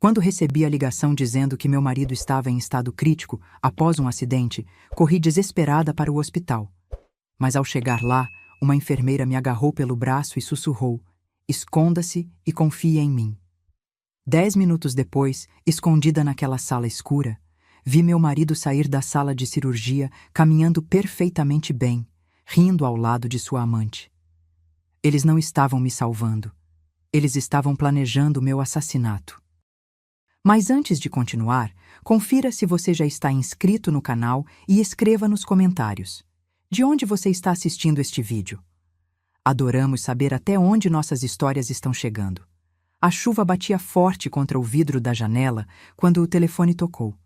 Quando recebi a ligação dizendo que meu marido estava em estado crítico após um acidente, corri desesperada para o hospital. Mas ao chegar lá, uma enfermeira me agarrou pelo braço e sussurrou: "Esconda-se e confie em mim." 10 minutos depois, escondida naquela sala escura, vi meu marido sair da sala de cirurgia caminhando perfeitamente bem, rindo ao lado de sua amante. Eles não estavam me salvando. Eles estavam planejando meu assassinato. Mas antes de continuar, confira se você já está inscrito no canal e escreva nos comentários: de onde você está assistindo este vídeo? Adoramos saber até onde nossas histórias estão chegando. A chuva batia forte contra o vidro da janela quando o telefone tocou.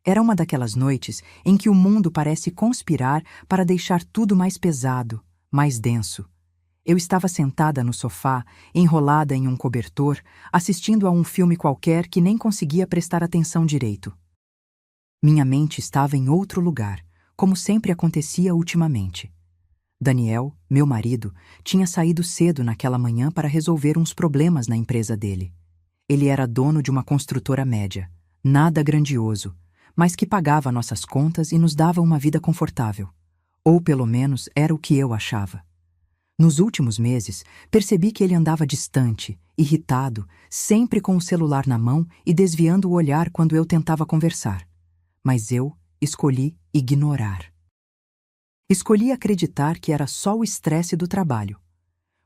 Era uma daquelas noites em que o mundo parece conspirar para deixar tudo mais pesado, mais denso. Eu estava sentada no sofá, enrolada em um cobertor, assistindo a um filme qualquer que nem conseguia prestar atenção direito. Minha mente estava em outro lugar, como sempre acontecia ultimamente. Daniel, meu marido, tinha saído cedo naquela manhã para resolver uns problemas na empresa dele. Ele era dono de uma construtora média, nada grandioso, mas que pagava nossas contas e nos dava uma vida confortável. Ou pelo menos era o que eu achava. Nos últimos meses, percebi que ele andava distante, irritado, sempre com o celular na mão e desviando o olhar quando eu tentava conversar. Mas eu escolhi ignorar. Escolhi acreditar que era só o estresse do trabalho.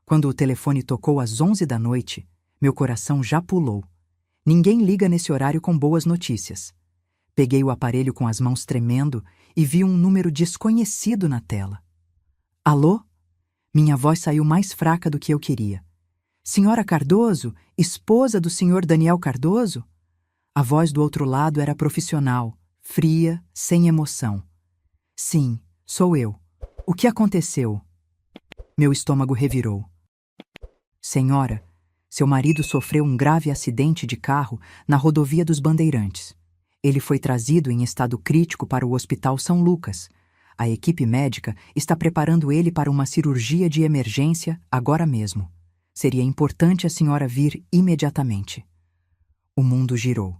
Quando o telefone tocou às 11 da noite, meu coração já pulou. Ninguém liga nesse horário com boas notícias. Peguei o aparelho com as mãos tremendo e vi um número desconhecido na tela. Alô? Minha voz saiu mais fraca do que eu queria. Senhora Cardoso? Esposa do senhor Daniel Cardoso? A voz do outro lado era profissional, fria, sem emoção. Sim, sou eu. O que aconteceu? Meu estômago revirou. Senhora, seu marido sofreu um grave acidente de carro na rodovia dos Bandeirantes. Ele foi trazido em estado crítico para o Hospital São Lucas. A equipe médica está preparando ele para uma cirurgia de emergência agora mesmo. Seria importante a senhora vir imediatamente. O mundo girou.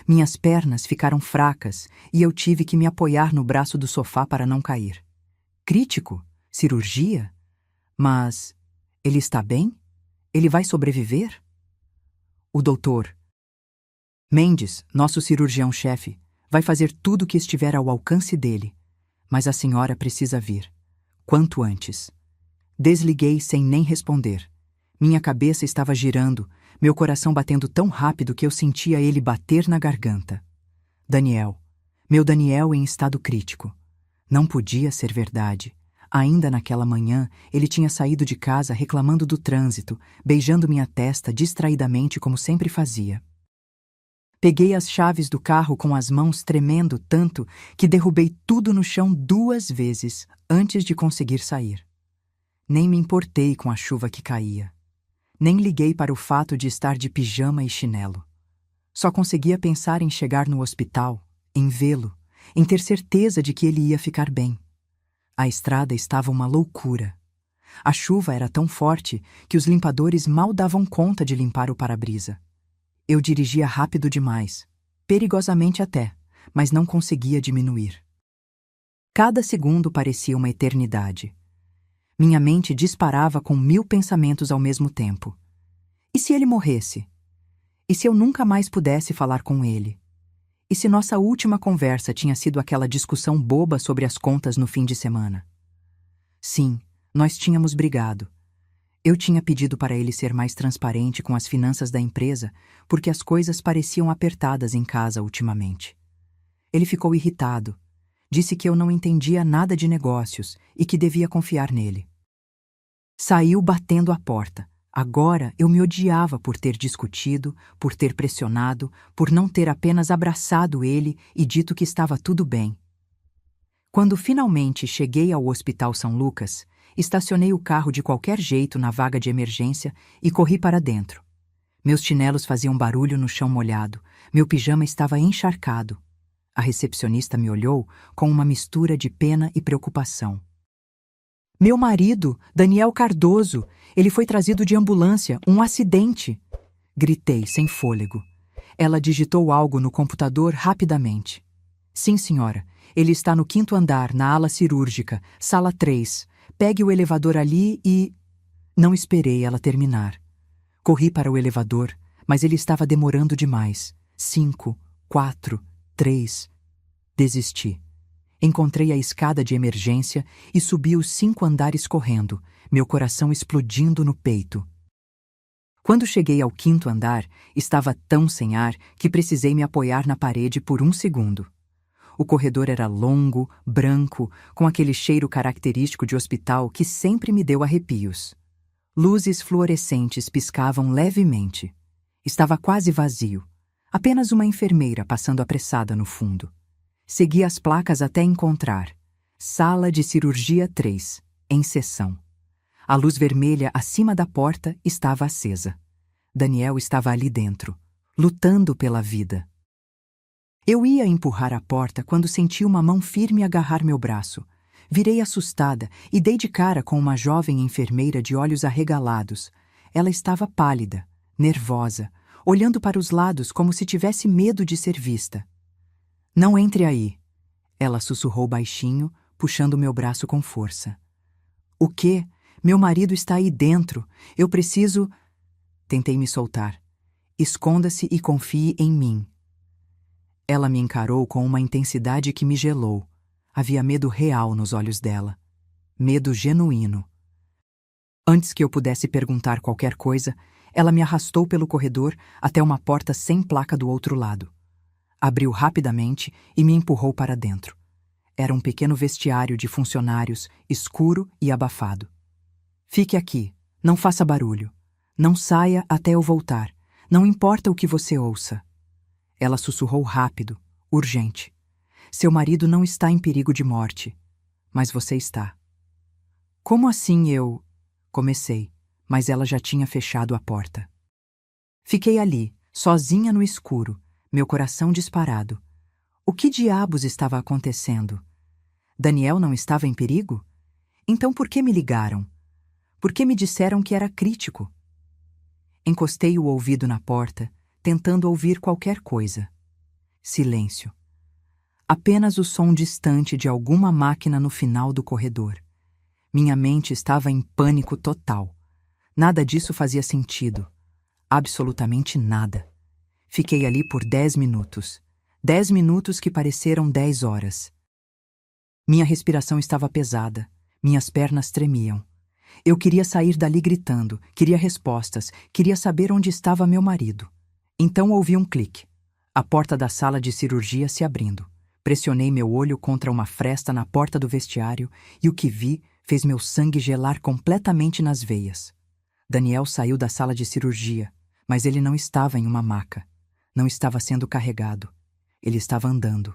Minhas pernas ficaram fracas e eu tive que me apoiar no braço do sofá para não cair. Crítico? Cirurgia? Mas ele está bem? Ele vai sobreviver? O doutor Mendes, nosso cirurgião-chefe, vai fazer tudo o que estiver ao alcance dele. Mas a senhora precisa vir. Quanto antes. Desliguei sem nem responder. Minha cabeça estava girando, meu coração batendo tão rápido que eu sentia ele bater na garganta. Daniel. Meu Daniel em estado crítico. Não podia ser verdade. Ainda naquela manhã, ele tinha saído de casa reclamando do trânsito, beijando minha testa distraidamente como sempre fazia. Peguei as chaves do carro com as mãos tremendo tanto que derrubei tudo no chão 2 vezes antes de conseguir sair. Nem me importei com a chuva que caía. Nem liguei para o fato de estar de pijama e chinelo. Só conseguia pensar em chegar no hospital, em vê-lo, em ter certeza de que ele ia ficar bem. A estrada estava uma loucura. A chuva era tão forte que os limpadores mal davam conta de limpar o para-brisa. Eu dirigia rápido demais, perigosamente até, mas não conseguia diminuir. Cada segundo parecia uma eternidade. Minha mente disparava com 1000 pensamentos ao mesmo tempo. E se ele morresse? E se eu nunca mais pudesse falar com ele? E se nossa última conversa tinha sido aquela discussão boba sobre as contas no fim de semana? Sim, nós tínhamos brigado. Eu tinha pedido para ele ser mais transparente com as finanças da empresa, porque as coisas pareciam apertadas em casa ultimamente. Ele ficou irritado. Disse que eu não entendia nada de negócios e que devia confiar nele. Saiu batendo a porta. Agora eu me odiava por ter discutido, por ter pressionado, por não ter apenas abraçado ele e dito que estava tudo bem. Quando finalmente cheguei ao Hospital São Lucas, estacionei o carro de qualquer jeito na vaga de emergência e corri para dentro. Meus chinelos faziam barulho no chão molhado, meu pijama estava encharcado. A recepcionista me olhou com uma mistura de pena e preocupação. Meu marido, Daniel Cardoso, ele foi trazido de ambulância, um acidente! Gritei sem fôlego. Ela digitou algo no computador rapidamente. Sim, senhora. Ele está no 5º andar, na ala cirúrgica, sala 3. Pegue o elevador ali e... Não esperei ela terminar. Corri para o elevador, mas ele estava demorando demais. 5, 4, 3. Desisti. Encontrei a escada de emergência e subi os 5 andares correndo, meu coração explodindo no peito. Quando cheguei ao 5º andar, estava tão sem ar que precisei me apoiar na parede por 1 segundo. O corredor era longo, branco, com aquele cheiro característico de hospital que sempre me deu arrepios. Luzes fluorescentes piscavam levemente. Estava quase vazio. Apenas uma enfermeira passando apressada no fundo. Segui as placas até encontrar Sala de Cirurgia 3, em sessão. A luz vermelha acima da porta estava acesa. Daniel estava ali dentro, lutando pela vida. Eu ia empurrar a porta quando senti uma mão firme agarrar meu braço. Virei assustada e dei de cara com uma jovem enfermeira de olhos arregalados. Ela estava pálida, nervosa, olhando para os lados como se tivesse medo de ser vista. Não entre aí, ela sussurrou baixinho, puxando meu braço com força. O quê? Meu marido está aí dentro. Eu preciso... Tentei me soltar. Esconda-se e confie em mim. Ela me encarou com uma intensidade que me gelou. Havia medo real nos olhos dela. Medo genuíno. Antes que eu pudesse perguntar qualquer coisa, ela me arrastou pelo corredor até uma porta sem placa do outro lado. Abriu rapidamente e me empurrou para dentro. Era um pequeno vestiário de funcionários, escuro e abafado. Fique aqui, não faça barulho. Não saia até eu voltar. Não importa o que você ouça. Ela sussurrou rápido, urgente. Seu marido não está em perigo de morte, mas você está. Como assim eu... Comecei, mas ela já tinha fechado a porta. Fiquei ali, sozinha no escuro, meu coração disparado. O que diabos estava acontecendo? Daniel não estava em perigo? Então por que me ligaram? Por que me disseram que era crítico? Encostei o ouvido na porta, tentando ouvir qualquer coisa. Silêncio. Apenas o som distante de alguma máquina no final do corredor. Minha mente estava em pânico total. Nada disso fazia sentido. Absolutamente nada. Fiquei ali por 10 minutos. 10 minutos que pareceram 10 horas. Minha respiração estava pesada. Minhas pernas tremiam. Eu queria sair dali gritando, queria respostas, queria saber onde estava meu marido. Então ouvi um clique. A porta da sala de cirurgia se abrindo. Pressionei meu olho contra uma fresta na porta do vestiário e o que vi fez meu sangue gelar completamente nas veias. Daniel saiu da sala de cirurgia, mas ele não estava em uma maca. Não estava sendo carregado. Ele estava andando.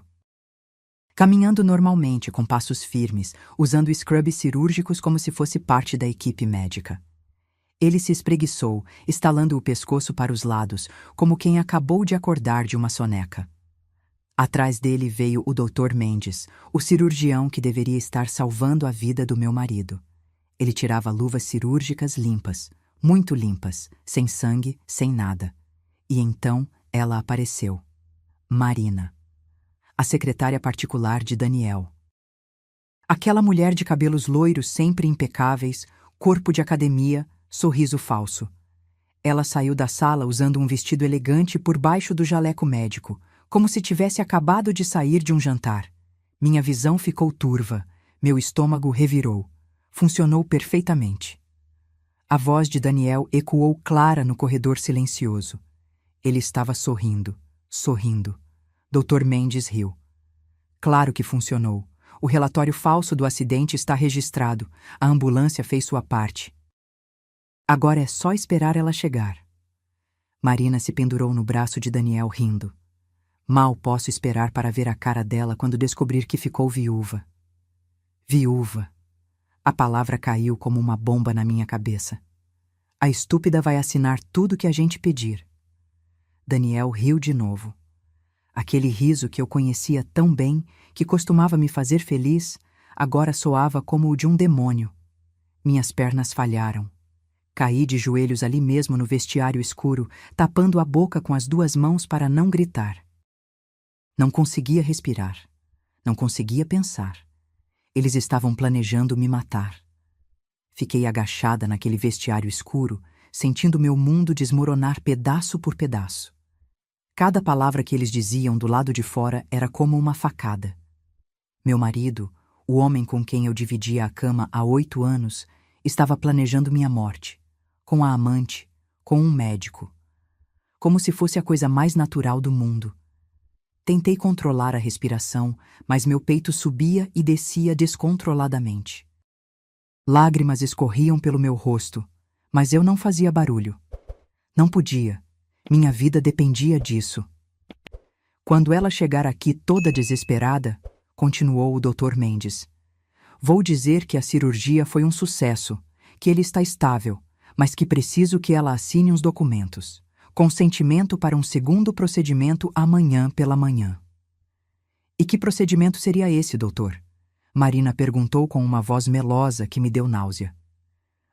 Caminhando normalmente, com passos firmes, usando scrubs cirúrgicos como se fosse parte da equipe médica. Ele se espreguiçou, estalando o pescoço para os lados, como quem acabou de acordar de uma soneca. Atrás dele veio o Dr. Mendes, o cirurgião que deveria estar salvando a vida do meu marido. Ele tirava luvas cirúrgicas limpas, muito limpas, sem sangue, sem nada. E então ela apareceu. Marina. A secretária particular de Daniel. Aquela mulher de cabelos loiros sempre impecáveis, corpo de academia, sorriso falso. Ela saiu da sala usando um vestido elegante por baixo do jaleco médico, como se tivesse acabado de sair de um jantar. Minha visão ficou turva, meu estômago revirou. Funcionou perfeitamente. A voz de Daniel ecoou clara no corredor silencioso. Ele estava sorrindo, sorrindo. Dr. Mendes riu. Claro que funcionou. O relatório falso do acidente está registrado. A ambulância fez sua parte. Agora é só esperar ela chegar. Marina se pendurou no braço de Daniel rindo. Mal posso esperar para ver a cara dela quando descobrir que ficou viúva. Viúva. A palavra caiu como uma bomba na minha cabeça. A estúpida vai assinar tudo que a gente pedir. Daniel riu de novo. Aquele riso que eu conhecia tão bem, que costumava me fazer feliz, agora soava como o de um demônio. Minhas pernas falharam. Caí de joelhos ali mesmo no vestiário escuro, tapando a boca com as 2 mãos para não gritar. Não conseguia respirar. Não conseguia pensar. Eles estavam planejando me matar. Fiquei agachada naquele vestiário escuro, sentindo meu mundo desmoronar pedaço por pedaço. Cada palavra que eles diziam do lado de fora era como uma facada. Meu marido, o homem com quem eu dividia a cama há 8 anos, estava planejando minha morte, com a amante, com um médico. Como se fosse a coisa mais natural do mundo. Tentei controlar a respiração, mas meu peito subia e descia descontroladamente. Lágrimas escorriam pelo meu rosto, mas eu não fazia barulho. Não podia. Minha vida dependia disso. Quando ela chegar aqui toda desesperada, continuou o Dr. Mendes, vou dizer que a cirurgia foi um sucesso, que ele está estável, mas que preciso que ela assine uns documentos. Consentimento para um segundo procedimento amanhã pela manhã. E que procedimento seria esse, doutor? Marina perguntou com uma voz melosa que me deu náusea.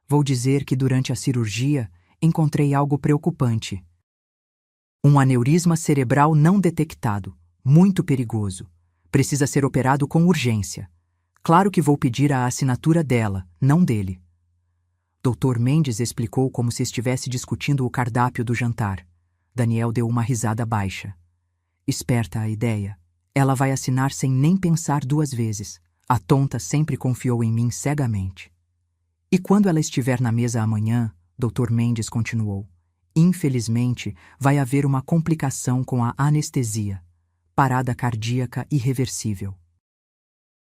Vou dizer que durante a cirurgia encontrei algo preocupante. Um aneurisma cerebral não detectado, muito perigoso. Precisa ser operado com urgência. Claro que vou pedir a assinatura dela, não dele. Dr. Mendes explicou como se estivesse discutindo o cardápio do jantar. Daniel deu uma risada baixa. Esperta a ideia. Ela vai assinar sem nem pensar 2 vezes. A tonta sempre confiou em mim cegamente. E quando ela estiver na mesa amanhã, Dr. Mendes continuou, infelizmente, vai haver uma complicação com a anestesia. Parada cardíaca irreversível.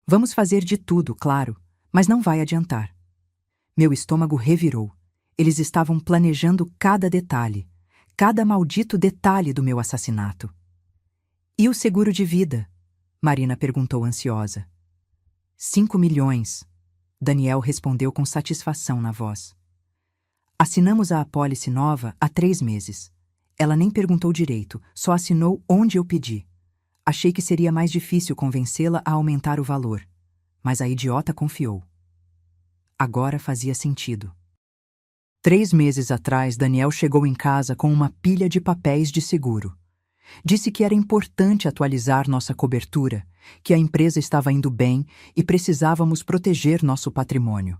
Vamos fazer de tudo, claro, mas não vai adiantar. Meu estômago revirou. Eles estavam planejando cada detalhe, cada maldito detalhe do meu assassinato. E o seguro de vida? Marina perguntou ansiosa. 5 milhões. Daniel respondeu com satisfação na voz. Assinamos a apólice nova há 3 meses. Ela nem perguntou direito, só assinou onde eu pedi. Achei que seria mais difícil convencê-la a aumentar o valor, mas a idiota confiou. Agora fazia sentido. 3 meses atrás, Daniel chegou em casa com uma pilha de papéis de seguro. Disse que era importante atualizar nossa cobertura, que a empresa estava indo bem e precisávamos proteger nosso patrimônio.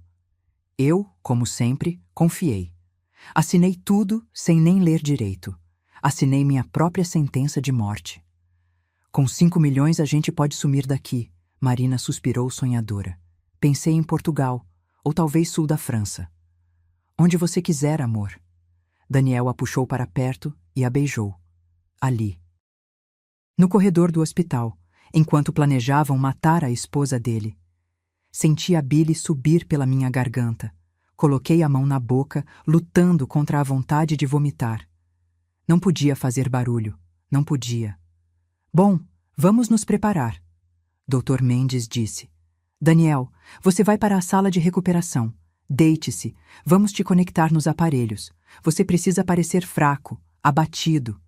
Eu, como sempre, confiei. Assinei tudo sem nem ler direito. Assinei minha própria sentença de morte. Com 5 milhões a gente pode sumir daqui, Marina suspirou sonhadora. Pensei em Portugal, ou talvez sul da França. Onde você quiser, amor. Daniel a puxou para perto e a beijou. Ali. No corredor do hospital, enquanto planejavam matar a esposa dele. Senti a bile subir pela minha garganta. Coloquei a mão na boca, lutando contra a vontade de vomitar. Não podia fazer barulho. Não podia. Bom, vamos nos preparar. Dr. Mendes disse. Daniel, você vai para a sala de recuperação. Deite-se. Vamos te conectar nos aparelhos. Você precisa parecer fraco, abatido.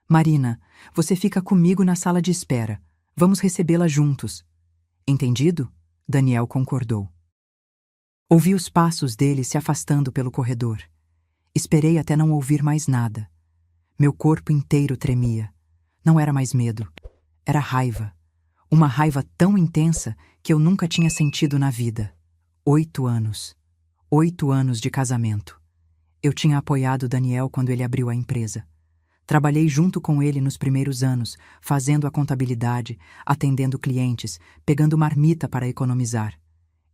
Marina, você fica comigo na sala de espera. Vamos recebê-la juntos. Entendido? Daniel concordou. Ouvi os passos dele se afastando pelo corredor. Esperei até não ouvir mais nada. Meu corpo inteiro tremia. Não era mais medo. Era raiva. Uma raiva tão intensa que eu nunca tinha sentido na vida. 8 anos. 8 anos de casamento. Eu tinha apoiado Daniel quando ele abriu a empresa. Trabalhei junto com ele nos primeiros anos, fazendo a contabilidade, atendendo clientes, pegando marmita para economizar.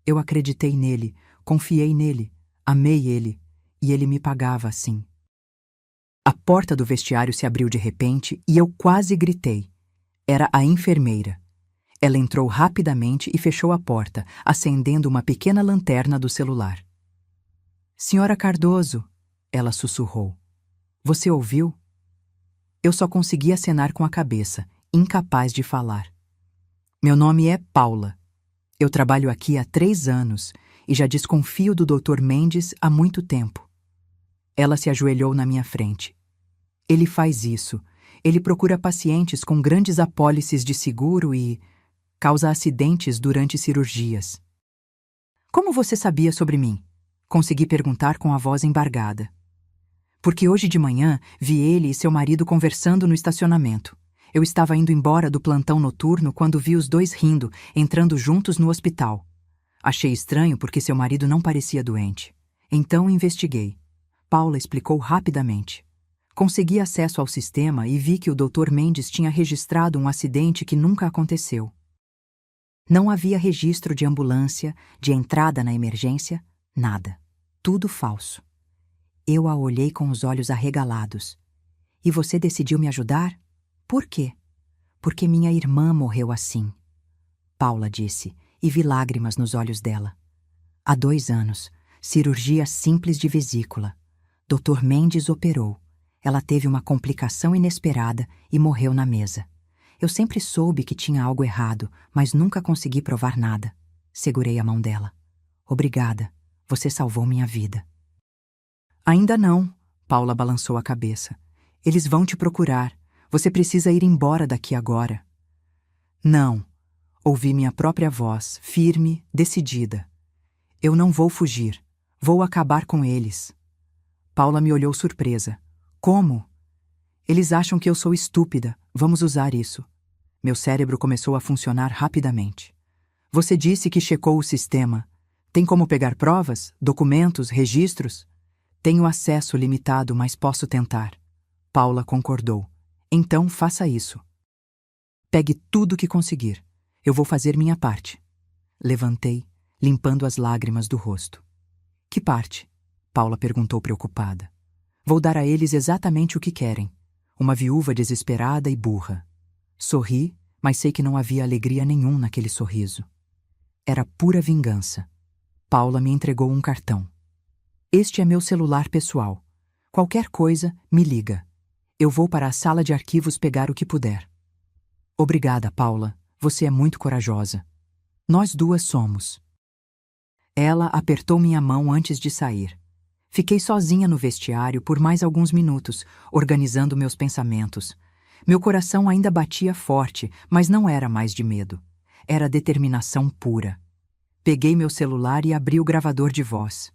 Eu acreditei nele, confiei nele, amei ele, e ele me pagava assim. A porta do vestiário se abriu de repente e eu quase gritei. Era a enfermeira. Ela entrou rapidamente e fechou a porta, acendendo uma pequena lanterna do celular. Senhora Cardoso, ela sussurrou. Você ouviu? Eu só consegui acenar com a cabeça, incapaz de falar. Meu nome é Paula. Eu trabalho aqui há 3 anos e já desconfio do Dr. Mendes há muito tempo. Ela se ajoelhou na minha frente. Ele faz isso. Ele procura pacientes com grandes apólices de seguro e causa acidentes durante cirurgias. Como você sabia sobre mim? Consegui perguntar com a voz embargada. Porque hoje de manhã vi ele e seu marido conversando no estacionamento. Eu estava indo embora do plantão noturno quando vi os dois rindo, entrando juntos no hospital. Achei estranho porque seu marido não parecia doente. Então investiguei. Paula explicou rapidamente. Consegui acesso ao sistema e vi que o Dr. Mendes tinha registrado um acidente que nunca aconteceu. Não havia registro de ambulância, de entrada na emergência, nada. Tudo falso. Eu a olhei com os olhos arregalados. E você decidiu me ajudar? Por quê? Porque minha irmã morreu assim. Paula disse, e vi lágrimas nos olhos dela. Há 2 anos, cirurgia simples de vesícula. Dr. Mendes operou. Ela teve uma complicação inesperada e morreu na mesa. Eu sempre soube que tinha algo errado, mas nunca consegui provar nada. Segurei a mão dela. Obrigada, você salvou minha vida. Ainda não, Paula balançou a cabeça. Eles vão te procurar. Você precisa ir embora daqui agora. Não, ouvi minha própria voz, firme, decidida. Eu não vou fugir. Vou acabar com eles. Paula me olhou surpresa. Como? Eles acham que eu sou estúpida. Vamos usar isso. Meu cérebro começou a funcionar rapidamente. Você disse que checou o sistema. Tem como pegar provas, documentos, registros? Tenho acesso limitado, mas posso tentar. Paula concordou. Então faça isso. Pegue tudo que conseguir. Eu vou fazer minha parte. Levantei, limpando as lágrimas do rosto. Que parte? Paula perguntou preocupada. Vou dar a eles exatamente o que querem. Uma viúva desesperada e burra. Sorri, mas sei que não havia alegria nenhum naquele sorriso. Era pura vingança. Paula me entregou um cartão. Este é meu celular pessoal. Qualquer coisa, me liga. Eu vou para a sala de arquivos pegar o que puder. Obrigada, Paula. Você é muito corajosa. Nós duas somos. Ela apertou minha mão antes de sair. Fiquei sozinha no vestiário por mais alguns minutos, organizando meus pensamentos. Meu coração ainda batia forte, mas não era mais de medo. Era determinação pura. Peguei meu celular e abri o gravador de voz.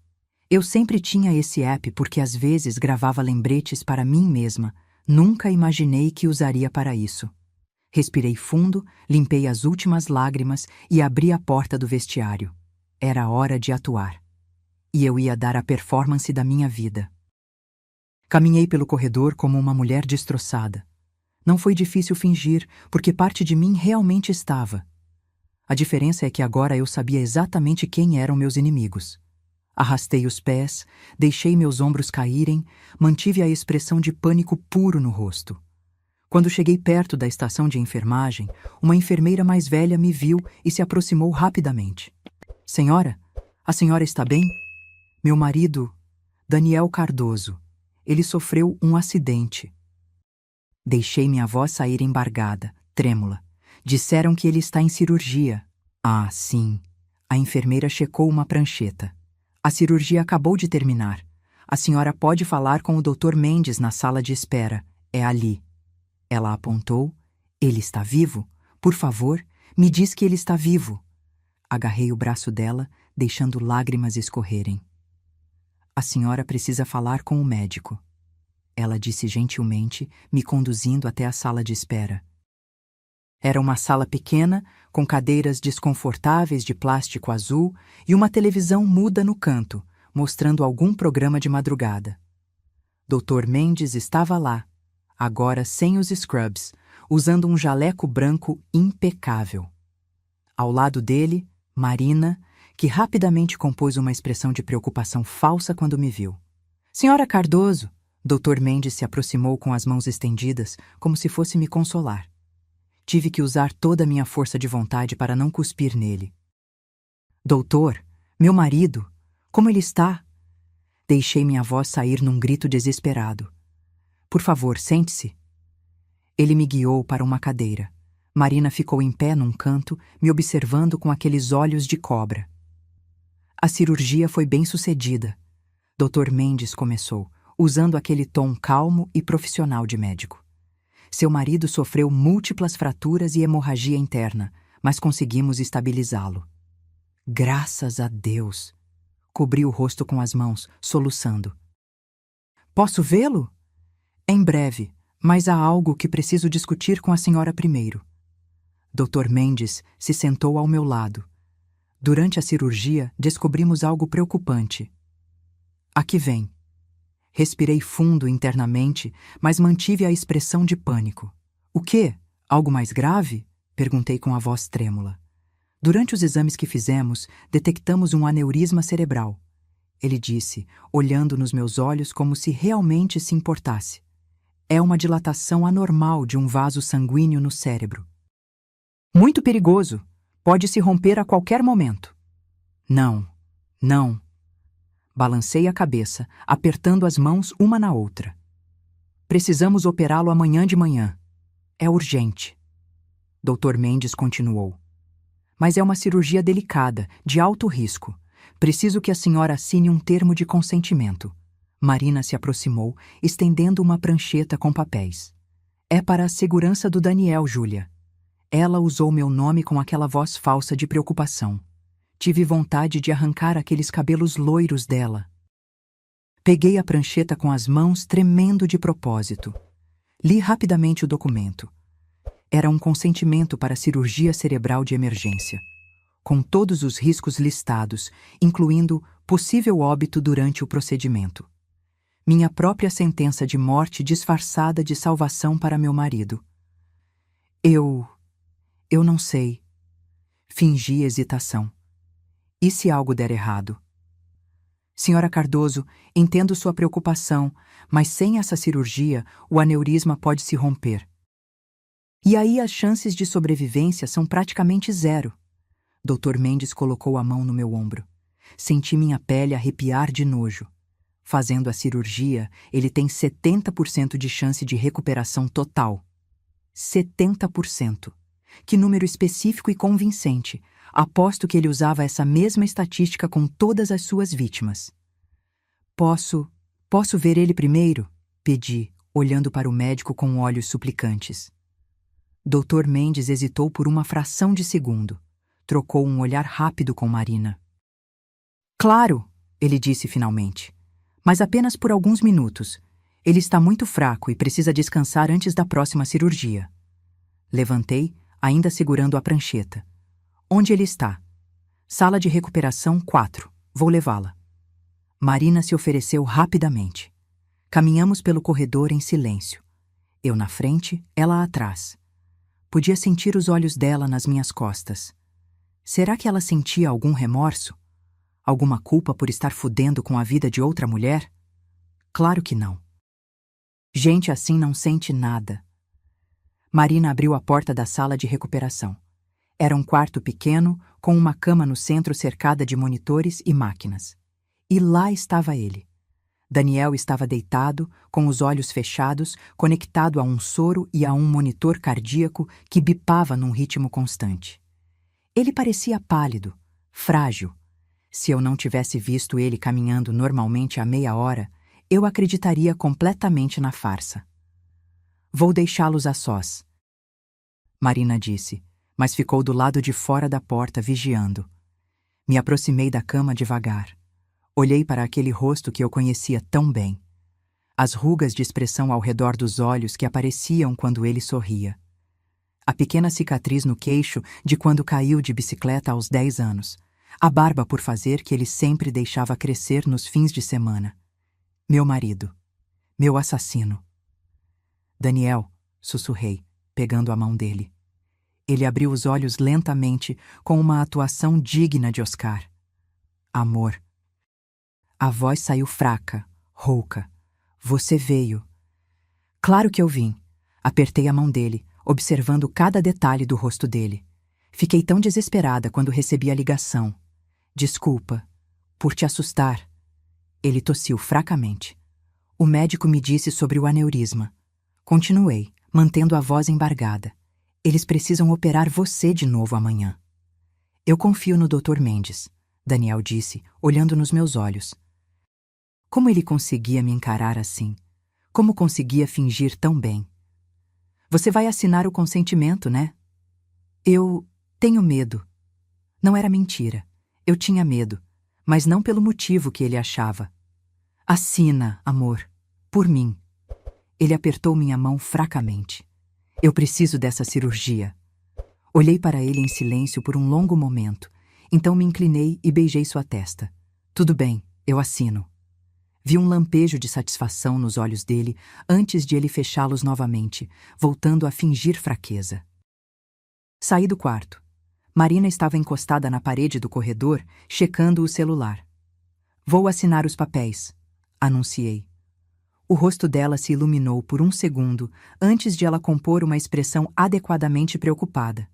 Eu sempre tinha esse app porque às vezes gravava lembretes para mim mesma. Nunca imaginei que usaria para isso. Respirei fundo, limpei as últimas lágrimas e abri a porta do vestiário. Era hora de atuar. E eu ia dar a performance da minha vida. Caminhei pelo corredor como uma mulher destroçada. Não foi difícil fingir, porque parte de mim realmente estava. A diferença é que agora eu sabia exatamente quem eram meus inimigos. Arrastei os pés, deixei meus ombros caírem, mantive a expressão de pânico puro no rosto. Quando cheguei perto da estação de enfermagem, uma enfermeira mais velha me viu e se aproximou rapidamente. Senhora, a senhora está bem? Meu marido, Daniel Cardoso. Ele sofreu um acidente. Deixei minha voz sair embargada, trêmula. Disseram que ele está em cirurgia. Ah, sim. A enfermeira checou uma prancheta. A cirurgia acabou de terminar. A senhora pode falar com o Dr. Mendes na sala de espera. É ali. Ela apontou. Ele está vivo? Por favor, me diz que ele está vivo. Agarrei o braço dela, deixando lágrimas escorrerem. A senhora precisa falar com o médico. Ela disse gentilmente, me conduzindo até a sala de espera. Era uma sala pequena, com cadeiras desconfortáveis de plástico azul e uma televisão muda no canto, mostrando algum programa de madrugada. Dr. Mendes estava lá, agora sem os scrubs, usando um jaleco branco impecável. Ao lado dele, Marina, que rapidamente compôs uma expressão de preocupação falsa quando me viu. Senhora Cardoso! Dr. Mendes se aproximou com as mãos estendidas, como se fosse me consolar. Tive que usar toda a minha força de vontade para não cuspir nele. Doutor, meu marido, como ele está? Deixei minha voz sair num grito desesperado. Por favor, sente-se. Ele me guiou para uma cadeira. Marina ficou em pé num canto, me observando com aqueles olhos de cobra. A cirurgia foi bem sucedida. Dr. Mendes começou, usando aquele tom calmo e profissional de médico. Seu marido sofreu múltiplas fraturas e hemorragia interna, mas conseguimos estabilizá-lo. Graças a Deus! Cobri o rosto com as mãos, soluçando. Posso vê-lo? Em breve, mas há algo que preciso discutir com a senhora primeiro. Dr. Mendes se sentou ao meu lado. Durante a cirurgia, descobrimos algo preocupante. Aqui vem. Respirei fundo internamente, mas mantive a expressão de pânico. O quê? Algo mais grave? Perguntei com a voz trêmula. Durante os exames que fizemos, detectamos um aneurisma cerebral. Ele disse, olhando nos meus olhos como se realmente se importasse. É uma dilatação anormal de um vaso sanguíneo no cérebro. Muito perigoso. Pode se romper a qualquer momento. Não, não. Balancei a cabeça, apertando as mãos uma na outra. Precisamos operá-lo amanhã de manhã. É urgente. Dr. Mendes continuou. Mas é uma cirurgia delicada, de alto risco. Preciso que a senhora assine um termo de consentimento. Marina se aproximou, estendendo uma prancheta com papéis. É para a segurança do Daniel, Júlia. Ela usou meu nome com aquela voz falsa de preocupação. Tive vontade de arrancar aqueles cabelos loiros dela. Peguei a prancheta com as mãos, tremendo de propósito. Li rapidamente o documento. Era um consentimento para cirurgia cerebral de emergência, com todos os riscos listados, incluindo possível óbito durante o procedimento. Minha própria sentença de morte disfarçada de salvação para meu marido. Eu não sei. Fingi hesitação. E se algo der errado? Senhora Cardoso, entendo sua preocupação, mas sem essa cirurgia, o aneurisma pode se romper. E aí as chances de sobrevivência são praticamente zero. Dr. Mendes colocou a mão no meu ombro. Senti minha pele arrepiar de nojo. Fazendo a cirurgia, ele tem 70% de chance de recuperação total. 70%. Que número específico e convincente. Aposto que ele usava essa mesma estatística com todas as suas vítimas. Posso ver ele primeiro? Pedi, olhando para o médico com olhos suplicantes. Dr. Mendes hesitou por uma fração de segundo. Trocou um olhar rápido com Marina. Claro, ele disse finalmente. Mas apenas por alguns minutos. Ele está muito fraco e precisa descansar antes da próxima cirurgia. Levantei, ainda segurando a prancheta. Onde ele está? Sala de recuperação 4. Vou levá-la. Marina se ofereceu rapidamente. Caminhamos pelo corredor em silêncio. Eu na frente, ela atrás. Podia sentir os olhos dela nas minhas costas. Será que ela sentia algum remorso? Alguma culpa por estar fudendo com a vida de outra mulher? Claro que não. Gente assim não sente nada. Marina abriu a porta da sala de recuperação. Era um quarto pequeno, com uma cama no centro cercada de monitores e máquinas. E lá estava ele. Daniel estava deitado, com os olhos fechados, conectado a um soro e a um monitor cardíaco que bipava num ritmo constante. Ele parecia pálido, frágil. Se eu não tivesse visto ele caminhando normalmente há meia hora, eu acreditaria completamente na farsa. Vou deixá-los a sós, Marina disse, mas ficou do lado de fora da porta vigiando. Me aproximei da cama devagar. Olhei para aquele rosto que eu conhecia tão bem. As rugas de expressão ao redor dos olhos que apareciam quando ele sorria. A pequena cicatriz no queixo de quando caiu de bicicleta aos 10 anos. A barba por fazer que ele sempre deixava crescer nos fins de semana. Meu marido. Meu assassino. Daniel, sussurrei, pegando a mão dele. Ele abriu os olhos lentamente, com uma atuação digna de Oscar. Amor. A voz saiu fraca, rouca. Você veio. Claro que eu vim. Apertei a mão dele, observando cada detalhe do rosto dele. Fiquei tão desesperada quando recebi a ligação. Desculpa, por te assustar. Ele tossiu fracamente. O médico me disse sobre o aneurisma. Continuei, mantendo a voz embargada. Eles precisam operar você de novo amanhã. Eu confio no Dr. Mendes, Daniel disse, olhando nos meus olhos. Como ele conseguia me encarar assim? Como conseguia fingir tão bem? Você vai assinar o consentimento, né? Eu tenho medo. Não era mentira. Eu tinha medo, mas não pelo motivo que ele achava. Assina, amor, por mim. Ele apertou minha mão fracamente. Eu preciso dessa cirurgia. Olhei para ele em silêncio por um longo momento, então me inclinei e beijei sua testa. Tudo bem, eu assino. Vi um lampejo de satisfação nos olhos dele antes de ele fechá-los novamente, voltando a fingir fraqueza. Saí do quarto. Marina estava encostada na parede do corredor, checando o celular. Vou assinar os papéis, anunciei. O rosto dela se iluminou por um segundo antes de ela compor uma expressão adequadamente preocupada.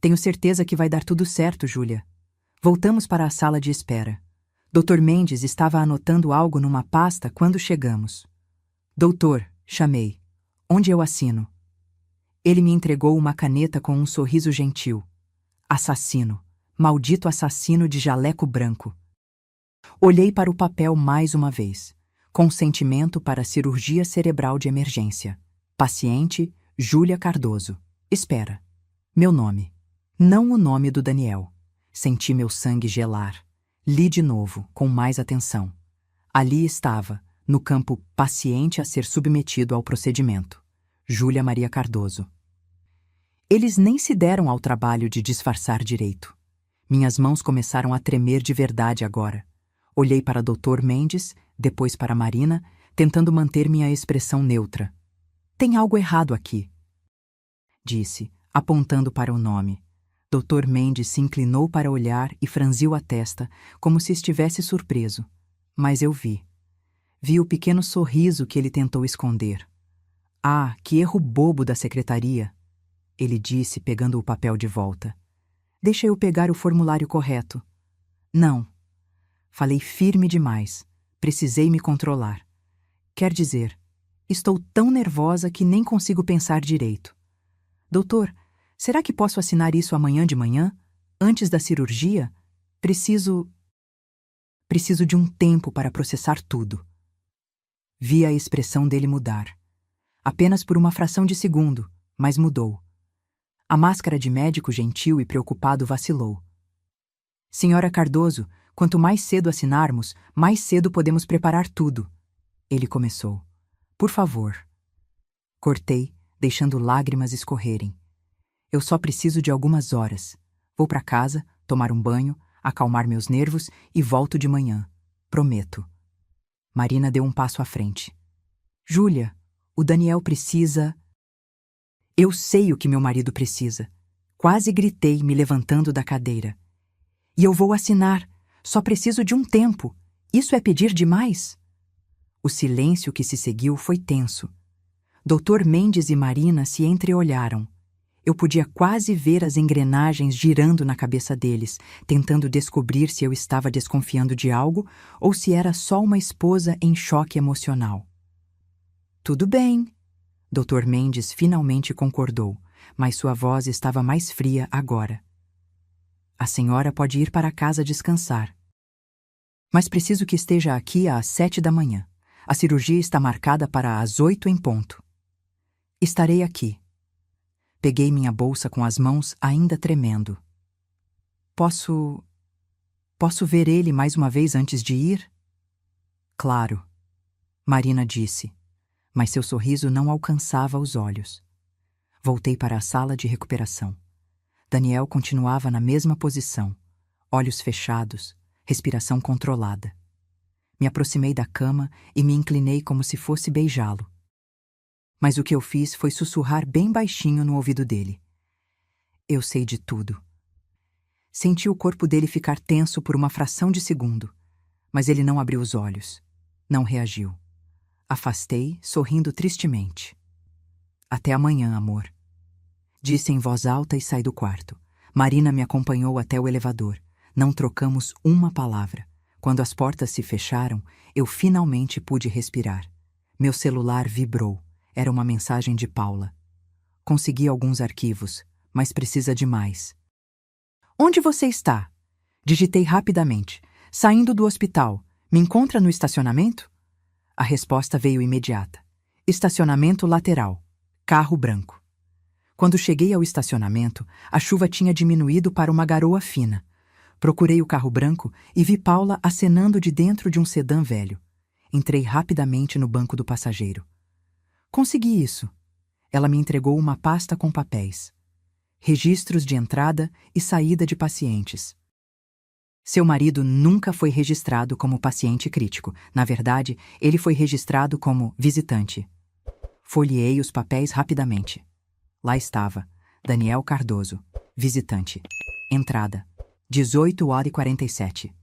Tenho certeza que vai dar tudo certo, Júlia. Voltamos para a sala de espera. Dr. Mendes estava anotando algo numa pasta quando chegamos. Doutor, chamei. Onde eu assino? Ele me entregou uma caneta com um sorriso gentil. Assassino. Maldito assassino de jaleco branco. Olhei para o papel mais uma vez. Consentimento para cirurgia cerebral de emergência. Paciente, Júlia Cardoso. Espera. Meu nome. Não o nome do Daniel. Senti meu sangue gelar. Li de novo, com mais atenção. Ali estava, no campo paciente a ser submetido ao procedimento. Júlia Maria Cardoso. Eles nem se deram ao trabalho de disfarçar direito. Minhas mãos começaram a tremer de verdade agora. Olhei para Dr. Mendes, depois para Marina, tentando manter minha expressão neutra. Tem algo errado aqui, disse, apontando para o nome. Dr. Mendes se inclinou para olhar e franziu a testa, como se estivesse surpreso. Mas eu vi. Vi o pequeno sorriso que ele tentou esconder. Ah, que erro bobo da secretaria! Ele disse, pegando o papel de volta. Deixa eu pegar o formulário correto. Não. Falei firme demais. Precisei me controlar. Quer dizer, estou tão nervosa que nem consigo pensar direito. Doutor, será que posso assinar isso amanhã de manhã? Antes da cirurgia? Preciso de um tempo para processar tudo. Vi a expressão dele mudar. Apenas por uma fração de segundo, mas mudou. A máscara de médico gentil e preocupado vacilou. Senhora Cardoso, quanto mais cedo assinarmos, mais cedo podemos preparar tudo. Ele começou. Por favor. Cortei, deixando lágrimas escorrerem. Eu só preciso de algumas horas. Vou para casa, tomar um banho, acalmar meus nervos e volto de manhã. Prometo. Marina deu um passo à frente. Júlia, o Daniel precisa... Eu sei o que meu marido precisa. Quase gritei, me levantando da cadeira. E eu vou assinar. Só preciso de um tempo. Isso é pedir demais? O silêncio que se seguiu foi tenso. Dr. Mendes e Marina se entreolharam. Eu podia quase ver as engrenagens girando na cabeça deles, tentando descobrir se eu estava desconfiando de algo ou se era só uma esposa em choque emocional. Tudo bem. Dr. Mendes finalmente concordou, mas sua voz estava mais fria agora. A senhora pode ir para casa descansar. Mas preciso que esteja aqui às 7 da manhã. A cirurgia está marcada para às 8 em ponto. Estarei aqui. Peguei minha bolsa com as mãos ainda tremendo. Posso ver ele mais uma vez antes de ir? Claro, Marina disse, mas seu sorriso não alcançava os olhos. Voltei para a sala de recuperação. Daniel continuava na mesma posição, olhos fechados, respiração controlada. Me aproximei da cama e me inclinei como se fosse beijá-lo. Mas o que eu fiz foi sussurrar bem baixinho no ouvido dele. Eu sei de tudo. Senti o corpo dele ficar tenso por uma fração de segundo, mas ele não abriu os olhos. Não reagiu. Afastei, sorrindo tristemente. Até amanhã, amor. Disse em voz alta e saí do quarto. Marina me acompanhou até o elevador. Não trocamos uma palavra. Quando as portas se fecharam, eu finalmente pude respirar. Meu celular vibrou. Era uma mensagem de Paula. Consegui alguns arquivos, mas precisa de mais. Onde você está? Digitei rapidamente. Saindo do hospital. Me encontra no estacionamento? A resposta veio imediata. Estacionamento lateral. Carro branco. Quando cheguei ao estacionamento, a chuva tinha diminuído para uma garoa fina. Procurei o carro branco e vi Paula acenando de dentro de um sedã velho. Entrei rapidamente no banco do passageiro. Consegui isso. Ela me entregou uma pasta com papéis. Registros de entrada e saída de pacientes. Seu marido nunca foi registrado como paciente crítico. Na verdade, ele foi registrado como visitante. Folheei os papéis rapidamente. Lá estava: Daniel Cardoso, visitante. Entrada: 18h47.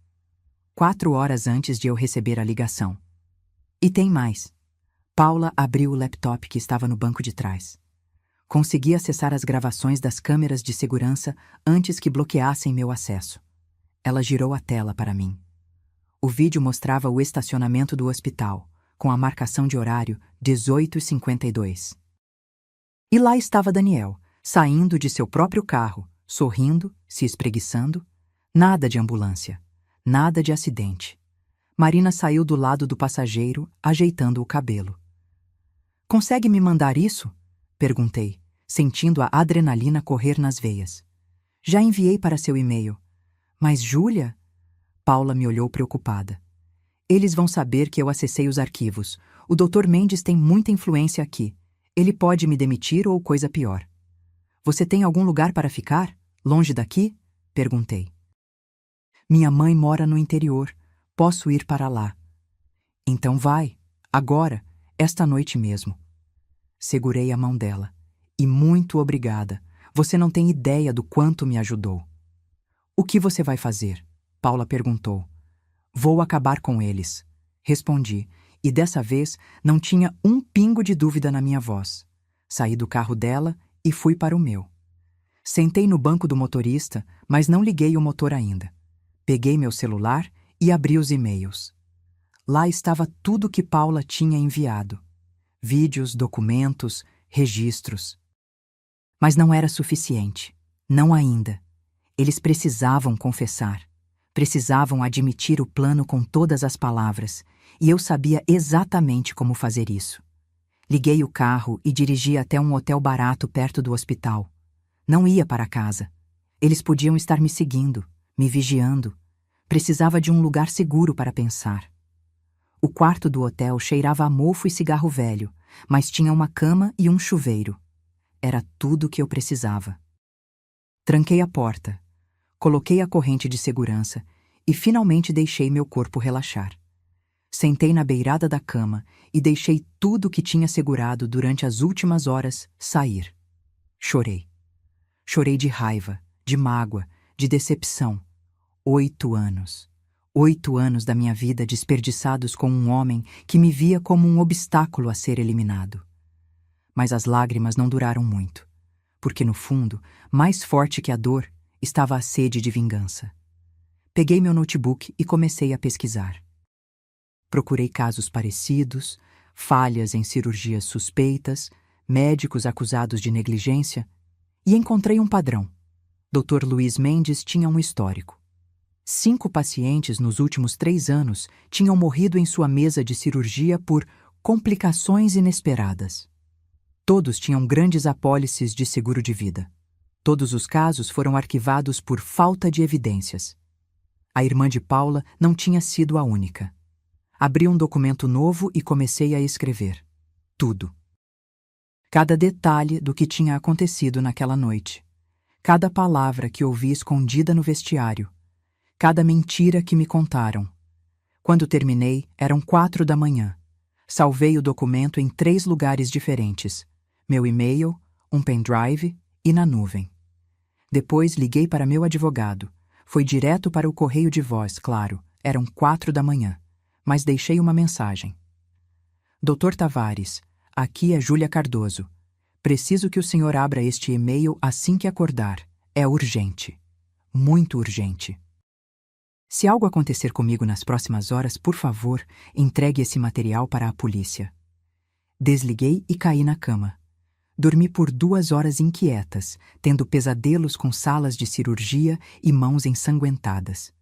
4 horas antes de eu receber a ligação. E tem mais. Paula abriu o laptop que estava no banco de trás. Consegui acessar as gravações das câmeras de segurança antes que bloqueassem meu acesso. Ela girou a tela para mim. O vídeo mostrava o estacionamento do hospital, com a marcação de horário 18h52. E lá estava Daniel, saindo de seu próprio carro, sorrindo, se espreguiçando. Nada de ambulância, nada de acidente. Marina saiu do lado do passageiro, ajeitando o cabelo. Consegue me mandar isso? Perguntei, sentindo a adrenalina correr nas veias. Já enviei para seu e-mail. Mas Júlia? Paula me olhou preocupada. Eles vão saber que eu acessei os arquivos. O Dr. Mendes tem muita influência aqui. Ele pode me demitir ou coisa pior. Você tem algum lugar para ficar? Longe daqui? Perguntei. Minha mãe mora no interior. Posso ir para lá. Então vai, agora, esta noite mesmo. Segurei a mão dela. E muito obrigada. Você não tem ideia do quanto me ajudou. O que você vai fazer? Paula perguntou. Vou acabar com eles. Respondi, e dessa vez não tinha um pingo de dúvida na minha voz. Saí do carro dela e fui para o meu. Sentei no banco do motorista, mas não liguei o motor ainda. Peguei meu celular e abri os e-mails. Lá estava tudo que Paula tinha enviado. Vídeos, documentos, registros. Mas não era suficiente. Não ainda. Eles precisavam confessar. Precisavam admitir o plano com todas as palavras, e eu sabia exatamente como fazer isso. Liguei o carro e dirigi até um hotel barato perto do hospital. Não ia para casa. Eles podiam estar me seguindo, me vigiando. Precisava de um lugar seguro para pensar. O quarto do hotel cheirava a mofo e cigarro velho, mas tinha uma cama e um chuveiro. Era tudo o que eu precisava. Tranquei a porta, coloquei a corrente de segurança e finalmente deixei meu corpo relaxar. Sentei na beirada da cama e deixei tudo que tinha segurado durante as últimas horas sair. Chorei. Chorei de raiva, de mágoa, de decepção. 8 anos. 8 anos da minha vida desperdiçados com um homem que me via como um obstáculo a ser eliminado. Mas as lágrimas não duraram muito, porque no fundo, mais forte que a dor, estava a sede de vingança. Peguei meu notebook e comecei a pesquisar. Procurei casos parecidos, falhas em cirurgias suspeitas, médicos acusados de negligência, e encontrei um padrão. Dr. Luiz Mendes tinha um histórico. 5 pacientes nos últimos 3 anos tinham morrido em sua mesa de cirurgia por complicações inesperadas. Todos tinham grandes apólices de seguro de vida. Todos os casos foram arquivados por falta de evidências. A irmã de Paula não tinha sido a única. Abri um documento novo e comecei a escrever. Tudo. Cada detalhe do que tinha acontecido naquela noite. Cada palavra que ouvi escondida no vestiário. Cada mentira que me contaram. Quando terminei, eram 4 da manhã. Salvei o documento em 3 lugares diferentes. Meu e-mail, um pendrive e na nuvem. Depois liguei para meu advogado. Foi direto para o correio de voz, claro. Eram 4 da manhã. Mas deixei uma mensagem. Dr. Tavares, aqui é Júlia Cardoso. Preciso que o senhor abra este e-mail assim que acordar. É urgente. Muito urgente. Se algo acontecer comigo nas próximas horas, por favor, entregue esse material para a polícia. Desliguei e caí na cama. Dormi por 2 horas inquietas, tendo pesadelos com salas de cirurgia e mãos ensanguentadas.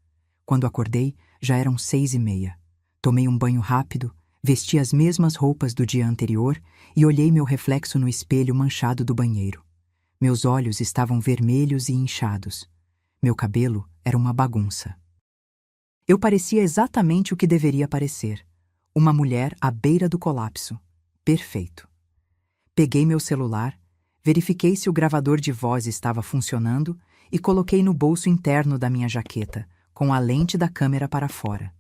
Quando acordei, já eram 6h30. Tomei um banho rápido, vesti as mesmas roupas do dia anterior e olhei meu reflexo no espelho manchado do banheiro. Meus olhos estavam vermelhos e inchados. Meu cabelo era uma bagunça. Eu parecia exatamente o que deveria parecer. Uma mulher à beira do colapso. Perfeito. Peguei meu celular, verifiquei se o gravador de voz estava funcionando e coloquei no bolso interno da minha jaqueta, com a lente da câmera para fora.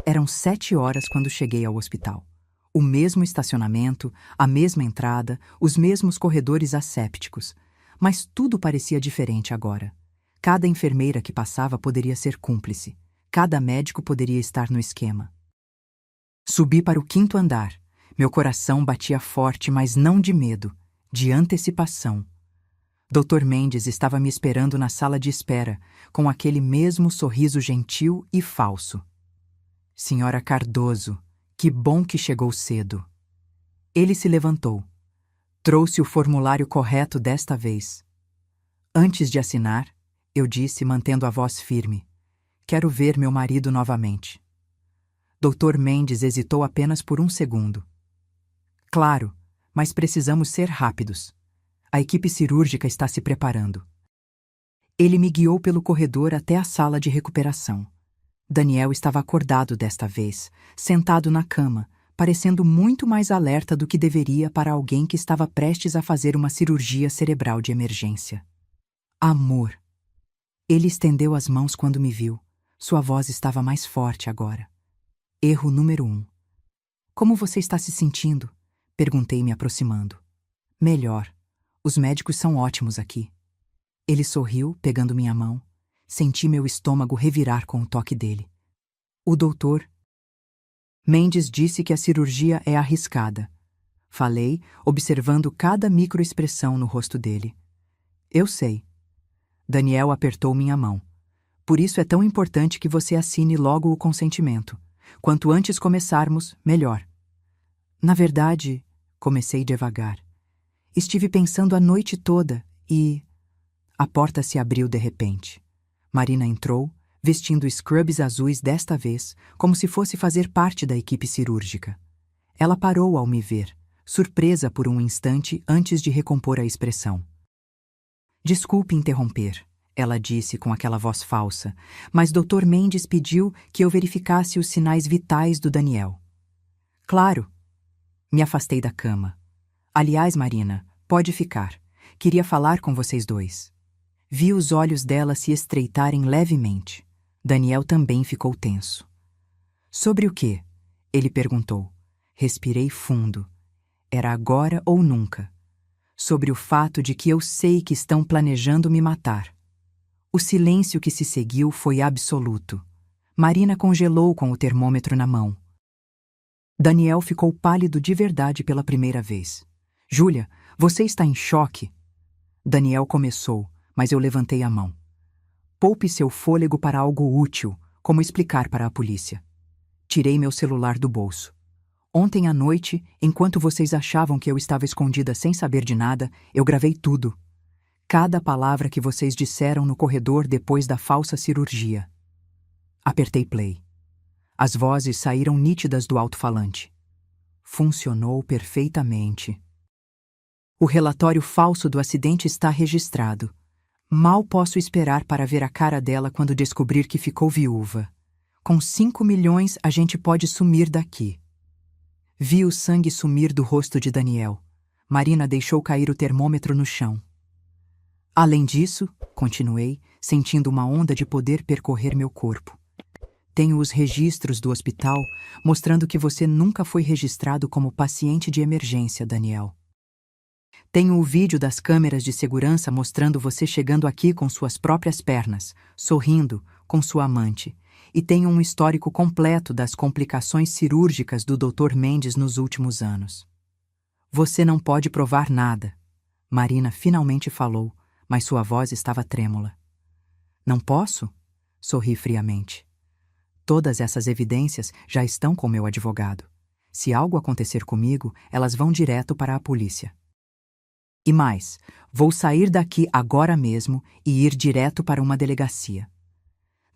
Eram 7 horas quando cheguei ao hospital. O mesmo estacionamento, a mesma entrada, os mesmos corredores assépticos. Mas tudo parecia diferente agora. Cada enfermeira que passava poderia ser cúmplice. Cada médico poderia estar no esquema. Subi para o 5º andar. Meu coração batia forte, mas não de medo, de antecipação. Dr. Mendes estava me esperando na sala de espera, com aquele mesmo sorriso gentil e falso. Senhora Cardoso, que bom que chegou cedo. Ele se levantou. Trouxe o formulário correto desta vez. Antes de assinar, eu disse, mantendo a voz firme: quero ver meu marido novamente. Dr. Mendes hesitou apenas por um segundo. Claro, mas precisamos ser rápidos. A equipe cirúrgica está se preparando. Ele me guiou pelo corredor até a sala de recuperação. Daniel estava acordado desta vez, sentado na cama, parecendo muito mais alerta do que deveria para alguém que estava prestes a fazer uma cirurgia cerebral de emergência. Amor. Ele estendeu as mãos quando me viu. Sua voz estava mais forte agora. Erro número 1. Como você está se sentindo? Perguntei, me aproximando. Melhor. Os médicos são ótimos aqui. Ele sorriu, pegando minha mão. Senti meu estômago revirar com o toque dele. O doutor Mendes disse que a cirurgia é arriscada. Falei, observando cada microexpressão no rosto dele. Eu sei. Daniel apertou minha mão. Por isso é tão importante que você assine logo o consentimento. Quanto antes começarmos, melhor. Na verdade, comecei devagar. Estive pensando a noite toda e... A porta se abriu de repente. Marina entrou, vestindo scrubs azuis desta vez, como se fosse fazer parte da equipe cirúrgica. Ela parou ao me ver, surpresa por um instante antes de recompor a expressão. Desculpe interromper, ela disse com aquela voz falsa, mas Dr. Mendes pediu que eu verificasse os sinais vitais do Daniel. Claro. Me afastei da cama. Aliás, Marina, pode ficar. Queria falar com vocês dois. Vi os olhos dela se estreitarem levemente. Daniel também ficou tenso. Sobre o quê? Ele perguntou. Respirei fundo. Era agora ou nunca. Sobre o fato de que eu sei que estão planejando me matar. O silêncio que se seguiu foi absoluto. Marina congelou com o termômetro na mão. Daniel ficou pálido de verdade pela primeira vez. Júlia, você está em choque? Daniel começou, mas eu levantei a mão. Poupe seu fôlego para algo útil, como explicar para a polícia. Tirei meu celular do bolso. Ontem à noite, enquanto vocês achavam que eu estava escondida sem saber de nada, eu gravei tudo. Cada palavra que vocês disseram no corredor depois da falsa cirurgia. Apertei play. As vozes saíram nítidas do alto-falante. Funcionou perfeitamente. O relatório falso do acidente está registrado. Mal posso esperar para ver a cara dela quando descobrir que ficou viúva. Com 5 milhões, a gente pode sumir daqui. Vi o sangue sumir do rosto de Daniel. Marina deixou cair o termômetro no chão. Além disso, continuei, sentindo uma onda de poder percorrer meu corpo. Tenho os registros do hospital mostrando que você nunca foi registrado como paciente de emergência, Daniel. Tenho o vídeo das câmeras de segurança mostrando você chegando aqui com suas próprias pernas, sorrindo, com sua amante. E tenho um histórico completo das complicações cirúrgicas do Dr. Mendes nos últimos anos. Você não pode provar nada. Marina finalmente falou, mas sua voz estava trêmula. Não posso? Sorri friamente. Todas essas evidências já estão com meu advogado. Se algo acontecer comigo, elas vão direto para a polícia. E mais, vou sair daqui agora mesmo e ir direto para uma delegacia.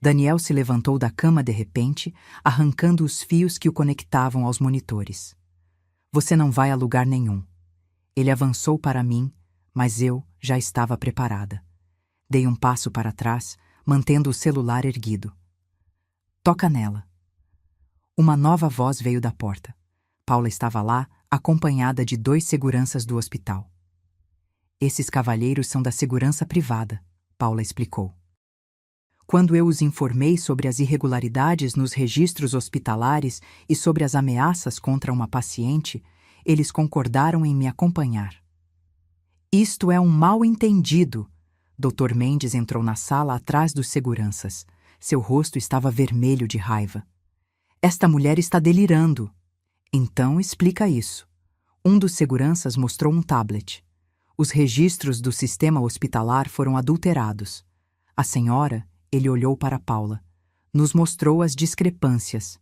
Daniel se levantou da cama de repente, arrancando os fios que o conectavam aos monitores. Você não vai a lugar nenhum. Ele avançou para mim, mas eu já estava preparada. Dei um passo para trás, mantendo o celular erguido. Toca nela. Uma nova voz veio da porta. Paula estava lá, acompanhada de 2 seguranças do hospital. Esses cavalheiros são da segurança privada, Paula explicou. Quando eu os informei sobre as irregularidades nos registros hospitalares e sobre as ameaças contra uma paciente, eles concordaram em me acompanhar. Isto é um mal-entendido. Dr. Mendes entrou na sala atrás dos seguranças. Seu rosto estava vermelho de raiva. Esta mulher está delirando. Então explica isso. Um dos seguranças mostrou um tablet. Os registros do sistema hospitalar foram adulterados. A senhora, ele olhou para Paula, nos mostrou as discrepâncias.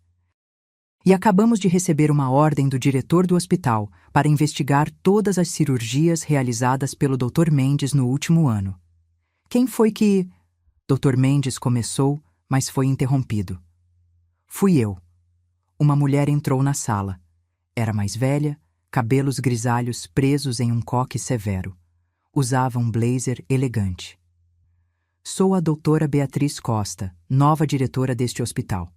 E acabamos de receber uma ordem do diretor do hospital para investigar todas as cirurgias realizadas pelo Dr. Mendes no último ano. Quem foi que... Dr. Mendes começou, mas foi interrompido. Fui eu. Uma mulher entrou na sala. Era mais velha, cabelos grisalhos presos em um coque severo. Usava um blazer elegante. Sou a doutora Beatriz Costa, nova diretora deste hospital.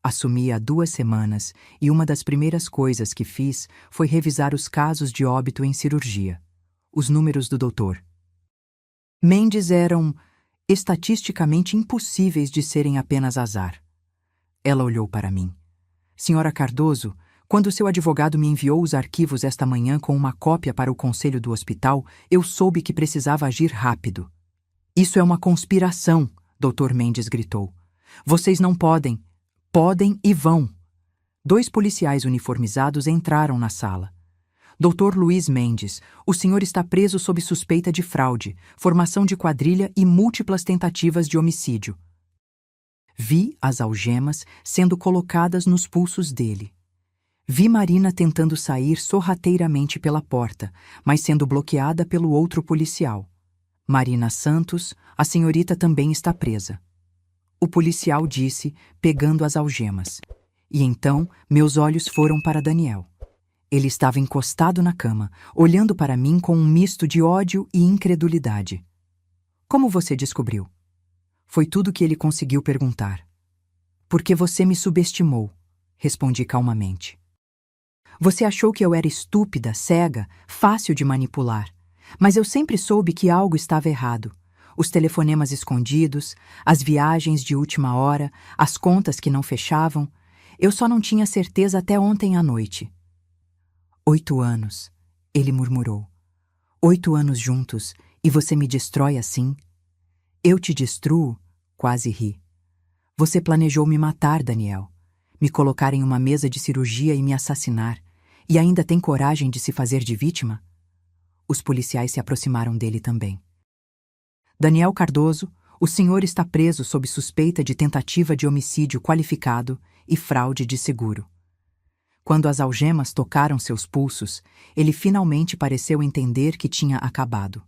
Assumi há 2 semanas e uma das primeiras coisas que fiz foi revisar os casos de óbito em cirurgia. Os números do doutor Mendes eram estatisticamente impossíveis de serem apenas azar. Ela olhou para mim. Senhora Cardoso, quando seu advogado me enviou os arquivos esta manhã com uma cópia para o conselho do hospital, eu soube que precisava agir rápido. Isso é uma conspiração, Dr. Mendes gritou. Vocês não podem. Podem e vão. 2 policiais uniformizados entraram na sala. Dr. Luiz Mendes, o senhor está preso sob suspeita de fraude, formação de quadrilha e múltiplas tentativas de homicídio. Vi as algemas sendo colocadas nos pulsos dele. Vi Marina tentando sair sorrateiramente pela porta, mas sendo bloqueada pelo outro policial. Marina Santos, a senhorita também está presa. O policial disse, pegando as algemas. E então, meus olhos foram para Daniel. Ele estava encostado na cama, olhando para mim com um misto de ódio e incredulidade. Como você descobriu? Foi tudo que ele conseguiu perguntar. Porque você me subestimou, respondi calmamente. Você achou que eu era estúpida, cega, fácil de manipular. Mas eu sempre soube que algo estava errado. Os telefonemas escondidos, as viagens de última hora, as contas que não fechavam. Eu só não tinha certeza até ontem à noite. 8 anos, ele murmurou. 8 anos juntos, e você me destrói assim? Eu te destruo? Quase ri. Você planejou me matar, Daniel. Me colocar em uma mesa de cirurgia e me assassinar. E ainda tem coragem de se fazer de vítima? Os policiais se aproximaram dele também. Daniel Cardoso, o senhor está preso sob suspeita de tentativa de homicídio qualificado e fraude de seguro. Quando as algemas tocaram seus pulsos, ele finalmente pareceu entender que tinha acabado.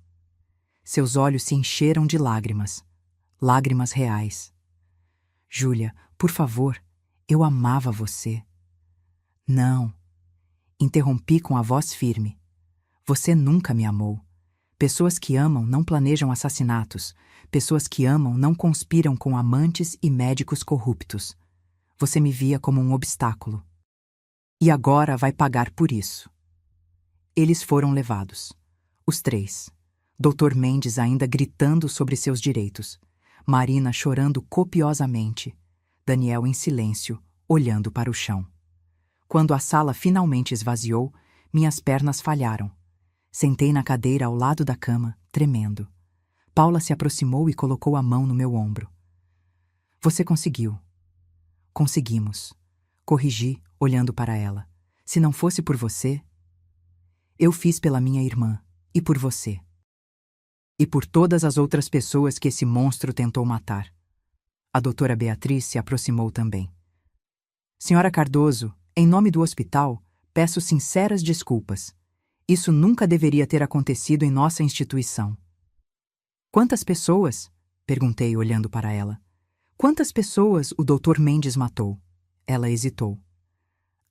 Seus olhos se encheram de lágrimas. Lágrimas reais. Júlia, por favor, eu amava você. Não. Interrompi com a voz firme. Você nunca me amou. Pessoas que amam não planejam assassinatos. Pessoas que amam não conspiram com amantes e médicos corruptos. Você me via como um obstáculo. E agora vai pagar por isso. Eles foram levados. Os 3. Dr. Mendes ainda gritando sobre seus direitos. Marina chorando copiosamente. Daniel em silêncio, olhando para o chão. Quando a sala finalmente esvaziou, minhas pernas falharam. Sentei na cadeira ao lado da cama, tremendo. Paula se aproximou e colocou a mão no meu ombro. Você conseguiu. Conseguimos. Corrigi, olhando para ela. Se não fosse por você... Eu fiz pela minha irmã. E por você. E por todas as outras pessoas que esse monstro tentou matar. A doutora Beatriz se aproximou também. Senhora Cardoso, em nome do hospital, peço sinceras desculpas. Isso nunca deveria ter acontecido em nossa instituição. Quantas pessoas? Perguntei, olhando para ela. Quantas pessoas o Dr. Mendes matou? Ela hesitou.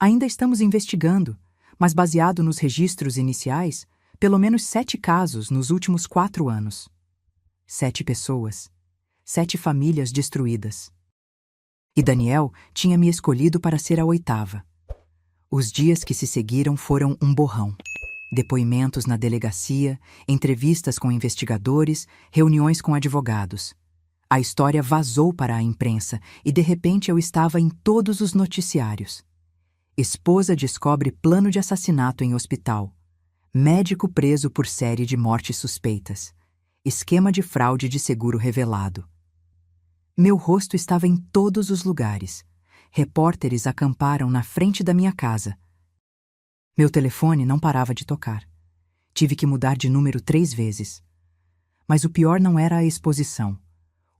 Ainda estamos investigando, mas baseado nos registros iniciais, pelo menos 7 casos nos últimos 4 anos. 7 pessoas. 7 famílias destruídas. E Daniel tinha me escolhido para ser a 8ª. Os dias que se seguiram foram um borrão. Depoimentos na delegacia, entrevistas com investigadores, reuniões com advogados. A história vazou para a imprensa e de repente eu estava em todos os noticiários. Esposa descobre plano de assassinato em hospital. Médico preso por série de mortes suspeitas. Esquema de fraude de seguro revelado. Meu rosto estava em todos os lugares. Repórteres acamparam na frente da minha casa. Meu telefone não parava de tocar. Tive que mudar de número 3 vezes. Mas o pior não era a exposição.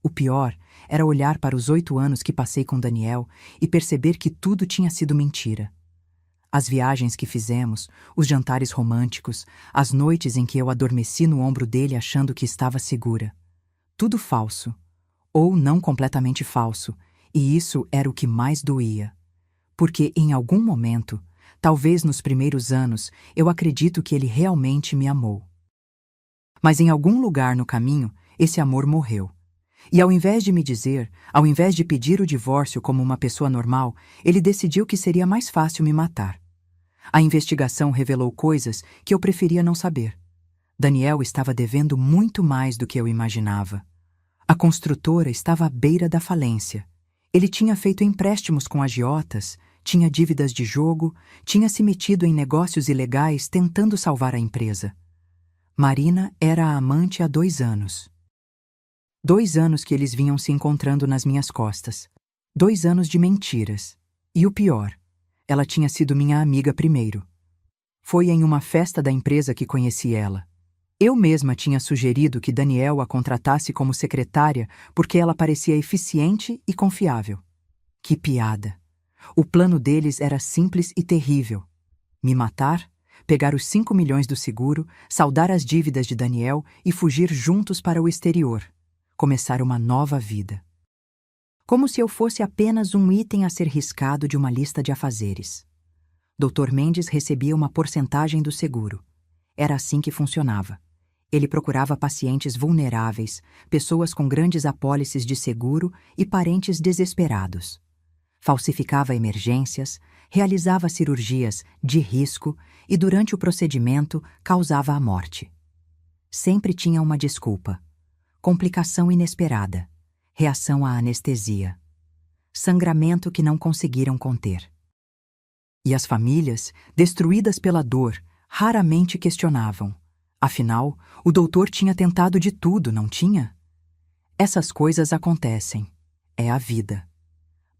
O pior era olhar para os 8 anos que passei com Daniel e perceber que tudo tinha sido mentira. As viagens que fizemos, os jantares românticos, as noites em que eu adormeci no ombro dele achando que estava segura. Tudo falso. Ou não completamente falso, e isso era o que mais doía. Porque em algum momento, talvez nos primeiros anos, eu acredito que ele realmente me amou. Mas em algum lugar no caminho, esse amor morreu. E ao invés de me dizer, ao invés de pedir o divórcio como uma pessoa normal, ele decidiu que seria mais fácil me matar. A investigação revelou coisas que eu preferia não saber. Daniel estava devendo muito mais do que eu imaginava. A construtora estava à beira da falência. Ele tinha feito empréstimos com agiotas, tinha dívidas de jogo, tinha se metido em negócios ilegais tentando salvar a empresa. Marina era a amante há 2 anos. 2 anos que eles vinham se encontrando nas minhas costas. 2 anos de mentiras. E o pior, ela tinha sido minha amiga primeiro. Foi em uma festa da empresa que conheci ela. Eu mesma tinha sugerido que Daniel a contratasse como secretária porque ela parecia eficiente e confiável. Que piada! O plano deles era simples e terrível. Me matar, pegar os 5 milhões do seguro, saldar as dívidas de Daniel e fugir juntos para o exterior. Começar uma nova vida. Como se eu fosse apenas um item a ser riscado de uma lista de afazeres. Dr. Mendes recebia uma porcentagem do seguro. Era assim que funcionava. Ele procurava pacientes vulneráveis, pessoas com grandes apólices de seguro e parentes desesperados. Falsificava emergências, realizava cirurgias de risco e, durante o procedimento, causava a morte. Sempre tinha uma desculpa. Complicação inesperada. Reação à anestesia. Sangramento que não conseguiram conter. E as famílias, destruídas pela dor, raramente questionavam. Afinal, o doutor tinha tentado de tudo, não tinha? Essas coisas acontecem. É a vida.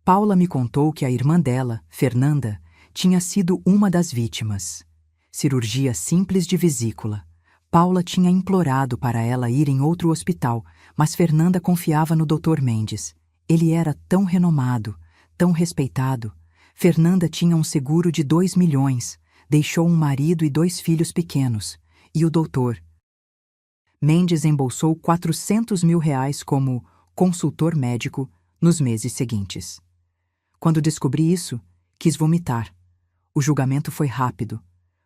Paula me contou que a irmã dela, Fernanda, tinha sido uma das vítimas. Cirurgia simples de vesícula. Paula tinha implorado para ela ir em outro hospital, mas Fernanda confiava no Dr. Mendes. Ele era tão renomado, tão respeitado. Fernanda tinha um seguro de 2 milhões, deixou um marido e 2 filhos pequenos. E o Dr. Mendes embolsou 400 mil reais como consultor médico nos meses seguintes. Quando descobri isso, quis vomitar. O julgamento foi rápido.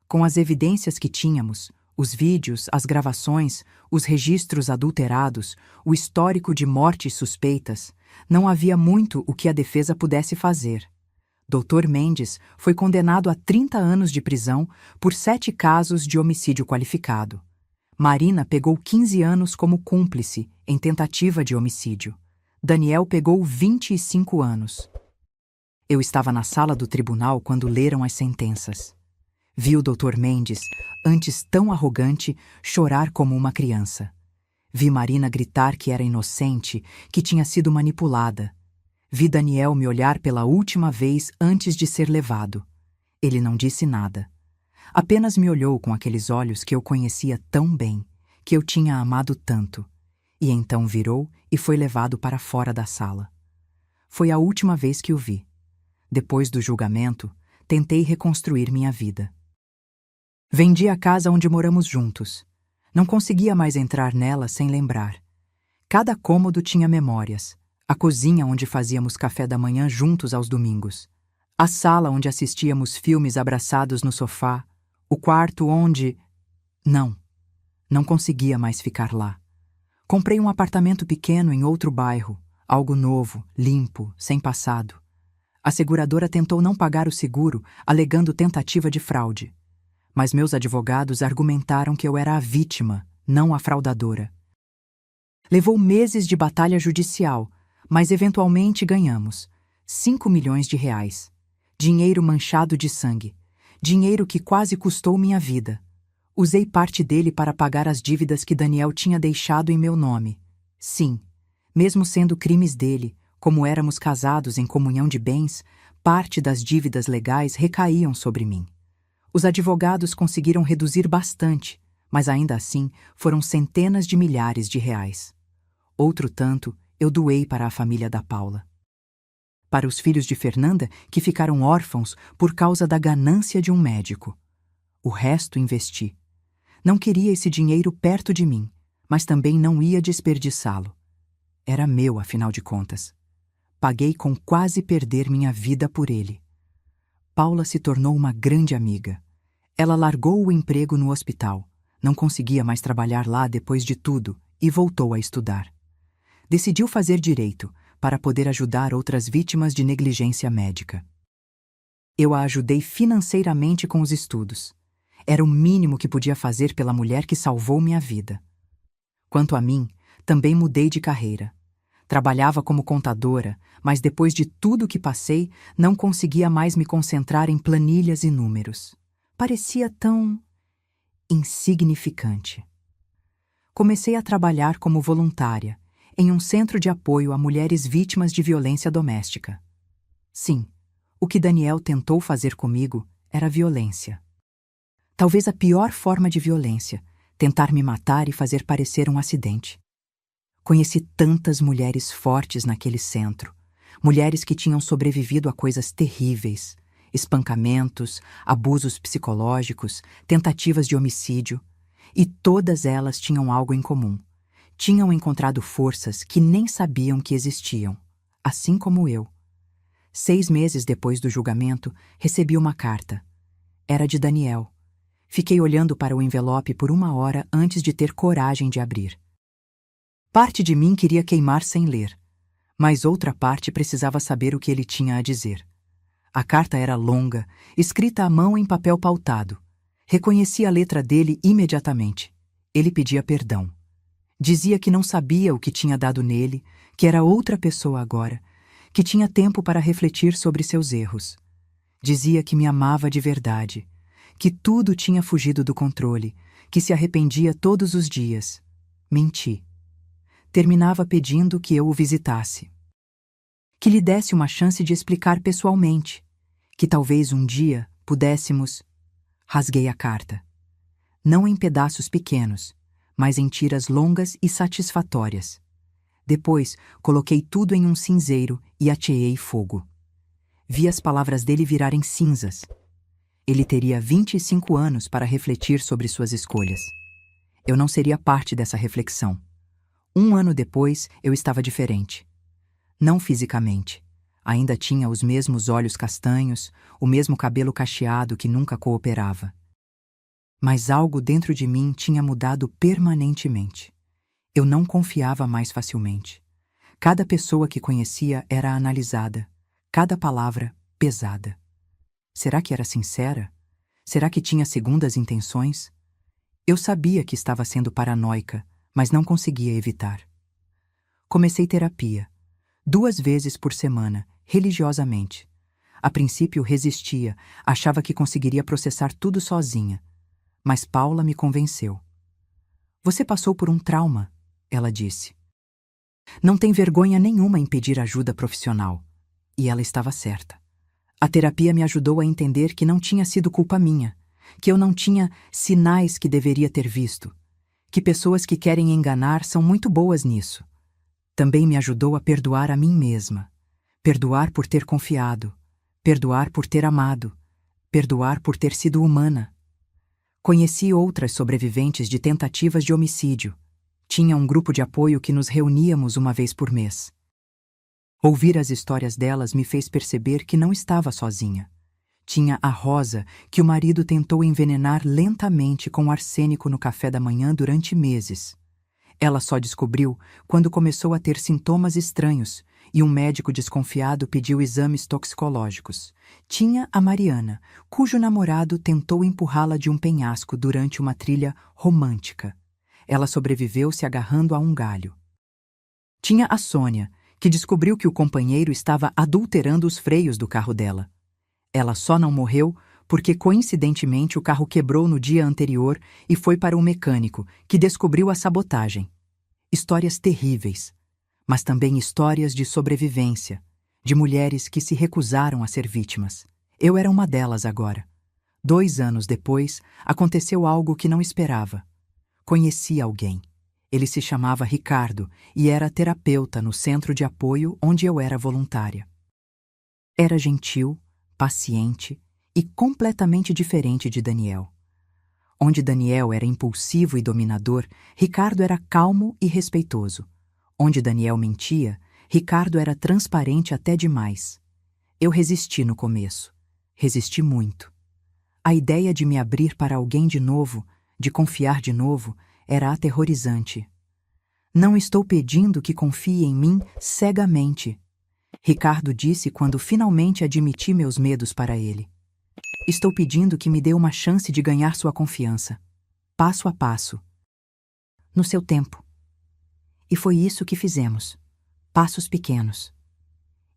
Com as evidências que tínhamos, os vídeos, as gravações, os registros adulterados, o histórico de mortes suspeitas, não havia muito o que a defesa pudesse fazer. Dr. Mendes foi condenado a 30 anos de prisão por 7 casos de homicídio qualificado. Marina pegou 15 anos como cúmplice em tentativa de homicídio. Daniel pegou 25 anos. Eu estava na sala do tribunal quando leram as sentenças. Vi o Dr. Mendes, antes tão arrogante, chorar como uma criança. Vi Marina gritar que era inocente, que tinha sido manipulada. Vi Daniel me olhar pela última vez antes de ser levado. Ele não disse nada. Apenas me olhou com aqueles olhos que eu conhecia tão bem, que eu tinha amado tanto. E então virou e foi levado para fora da sala. Foi a última vez que o vi. Depois do julgamento, tentei reconstruir minha vida. Vendi a casa onde moramos juntos. Não conseguia mais entrar nela sem lembrar. Cada cômodo tinha memórias. A cozinha onde fazíamos café da manhã juntos aos domingos. A sala onde assistíamos filmes abraçados no sofá. O quarto onde... Não conseguia mais ficar lá. Comprei um apartamento pequeno em outro bairro, algo novo, limpo, sem passado. A seguradora tentou não pagar o seguro, alegando tentativa de fraude. Mas meus advogados argumentaram que eu era a vítima, não a fraudadora. Levou meses de batalha judicial, mas eventualmente ganhamos. 5 milhões de reais. Dinheiro manchado de sangue. Dinheiro que quase custou minha vida. Usei parte dele para pagar as dívidas que Daniel tinha deixado em meu nome. Sim, mesmo sendo crimes dele, como éramos casados em comunhão de bens, parte das dívidas legais recaíam sobre mim. Os advogados conseguiram reduzir bastante, mas ainda assim foram centenas de milhares de reais. Outro tanto eu doei para a família da Paula. Para os filhos de Fernanda, que ficaram órfãos por causa da ganância de um médico. O resto investi. Não queria esse dinheiro perto de mim, mas também não ia desperdiçá-lo. Era meu, afinal de contas. Paguei com quase perder minha vida por ele. Paula se tornou uma grande amiga. Ela largou o emprego no hospital, não conseguia mais trabalhar lá depois de tudo e voltou a estudar. Decidiu fazer direito para poder ajudar outras vítimas de negligência médica. Eu a ajudei financeiramente com os estudos. Era o mínimo que podia fazer pela mulher que salvou minha vida. Quanto a mim, também mudei de carreira. Trabalhava como contadora, mas depois de tudo que passei, não conseguia mais me concentrar em planilhas e números. Parecia tão insignificante. Comecei a trabalhar como voluntária em um centro de apoio a mulheres vítimas de violência doméstica. Sim, o que Daniel tentou fazer comigo era violência. Talvez a pior forma de violência, tentar me matar e fazer parecer um acidente. Conheci tantas mulheres fortes naquele centro, mulheres que tinham sobrevivido a coisas terríveis, espancamentos, abusos psicológicos, tentativas de homicídio, e todas elas tinham algo em comum. Tinham encontrado forças que nem sabiam que existiam, assim como eu. 6 meses depois do julgamento, recebi uma carta. Era de Daniel. Fiquei olhando para o envelope por 1 hora antes de ter coragem de abrir. Parte de mim queria queimar sem ler, mas outra parte precisava saber o que ele tinha a dizer. A carta era longa, escrita à mão em papel pautado. Reconheci a letra dele imediatamente. Ele pedia perdão. Dizia que não sabia o que tinha dado nele, que era outra pessoa agora, que tinha tempo para refletir sobre seus erros. Dizia que me amava de verdade, que tudo tinha fugido do controle, que se arrependia todos os dias. Menti. Terminava pedindo que eu o visitasse. Que lhe desse uma chance de explicar pessoalmente, que talvez um dia pudéssemos... Rasguei a carta. Não em pedaços pequenos, mas em tiras longas e satisfatórias. Depois, coloquei tudo em um cinzeiro e ateei fogo. Vi as palavras dele virarem cinzas. Ele teria 25 anos para refletir sobre suas escolhas. Eu não seria parte dessa reflexão. 1 ano depois, eu estava diferente. Não fisicamente. Ainda tinha os mesmos olhos castanhos, o mesmo cabelo cacheado que nunca cooperava. Mas algo dentro de mim tinha mudado permanentemente. Eu não confiava mais facilmente. Cada pessoa que conhecia era analisada, cada palavra pesada. Será que era sincera? Será que tinha segundas intenções? Eu sabia que estava sendo paranoica, mas não conseguia evitar. Comecei terapia, 2 vezes por semana, religiosamente. A princípio resistia, achava que conseguiria processar tudo sozinha. Mas Paula me convenceu. Você passou por um trauma, ela disse. Não tem vergonha nenhuma em pedir ajuda profissional. E ela estava certa. A terapia me ajudou a entender que não tinha sido culpa minha, que eu não tinha sinais que deveria ter visto, que pessoas que querem enganar são muito boas nisso. Também me ajudou a perdoar a mim mesma, perdoar por ter confiado, perdoar por ter amado, perdoar por ter sido humana. Conheci outras sobreviventes de tentativas de homicídio. Tinha um grupo de apoio que nos reuníamos 1 vez por mês. Ouvir as histórias delas me fez perceber que não estava sozinha. Tinha a Rosa, que o marido tentou envenenar lentamente com arsênico no café da manhã durante meses. Ela só descobriu quando começou a ter sintomas estranhos e um médico desconfiado pediu exames toxicológicos. Tinha a Mariana, cujo namorado tentou empurrá-la de um penhasco durante uma trilha romântica. Ela sobreviveu se agarrando a um galho. Tinha a Sônia, que descobriu que o companheiro estava adulterando os freios do carro dela. Ela só não morreu porque, coincidentemente, o carro quebrou no dia anterior e foi para um mecânico, que descobriu a sabotagem. Histórias terríveis, mas também histórias de sobrevivência, de mulheres que se recusaram a ser vítimas. Eu era uma delas agora. 2 anos depois, aconteceu algo que não esperava. Conheci alguém. Ele se chamava Ricardo e era terapeuta no centro de apoio onde eu era voluntária. Era gentil, paciente e completamente diferente de Daniel. Onde Daniel era impulsivo e dominador, Ricardo era calmo e respeitoso. Onde Daniel mentia, Ricardo era transparente até demais. Eu resisti no começo. Resisti muito. A ideia de me abrir para alguém de novo, de confiar de novo, era aterrorizante. Não estou pedindo que confie em mim cegamente, Ricardo disse quando finalmente admiti meus medos para ele. Estou pedindo que me dê uma chance de ganhar sua confiança, passo a passo, no seu tempo. E foi isso que fizemos, passos pequenos.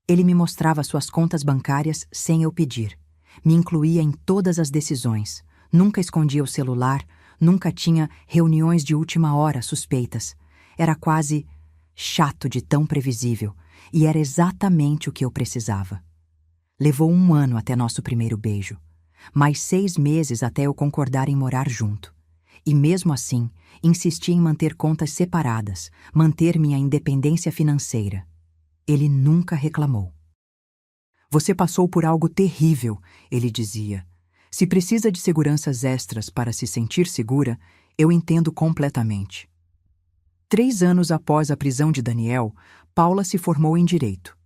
Ele me mostrava suas contas bancárias sem eu pedir, me incluía em todas as decisões, nunca escondia o celular, nunca tinha reuniões de última hora suspeitas. Era quase chato de tão previsível, e era exatamente o que eu precisava. Levou 1 ano até nosso primeiro beijo, mais 6 meses até eu concordar em morar junto. E mesmo assim, insisti em manter contas separadas, manter minha independência financeira. Ele nunca reclamou. Você passou por algo terrível, ele dizia. Se precisa de seguranças extras para se sentir segura, eu entendo completamente. 3 anos após a prisão de Daniel, Paula se formou em Direito.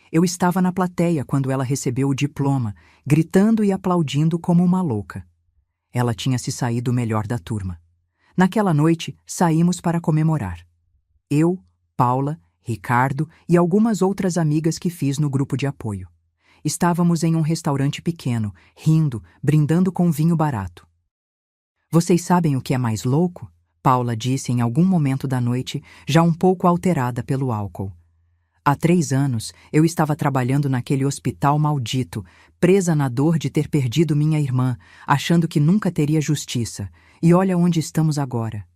Eu estava na plateia quando ela recebeu o diploma, gritando e aplaudindo como uma louca. Ela tinha se saído melhor da turma. Naquela noite, saímos para comemorar. Eu, Paula, Ricardo e algumas outras amigas que fiz no grupo de apoio. Estávamos em um restaurante pequeno, rindo, brindando com vinho barato. Vocês sabem o que é mais louco? Paula disse em algum momento da noite, já um pouco alterada pelo álcool. Há 3 anos, eu estava trabalhando naquele hospital maldito, presa na dor de ter perdido minha irmã, achando que nunca teria justiça. E olha onde estamos agora.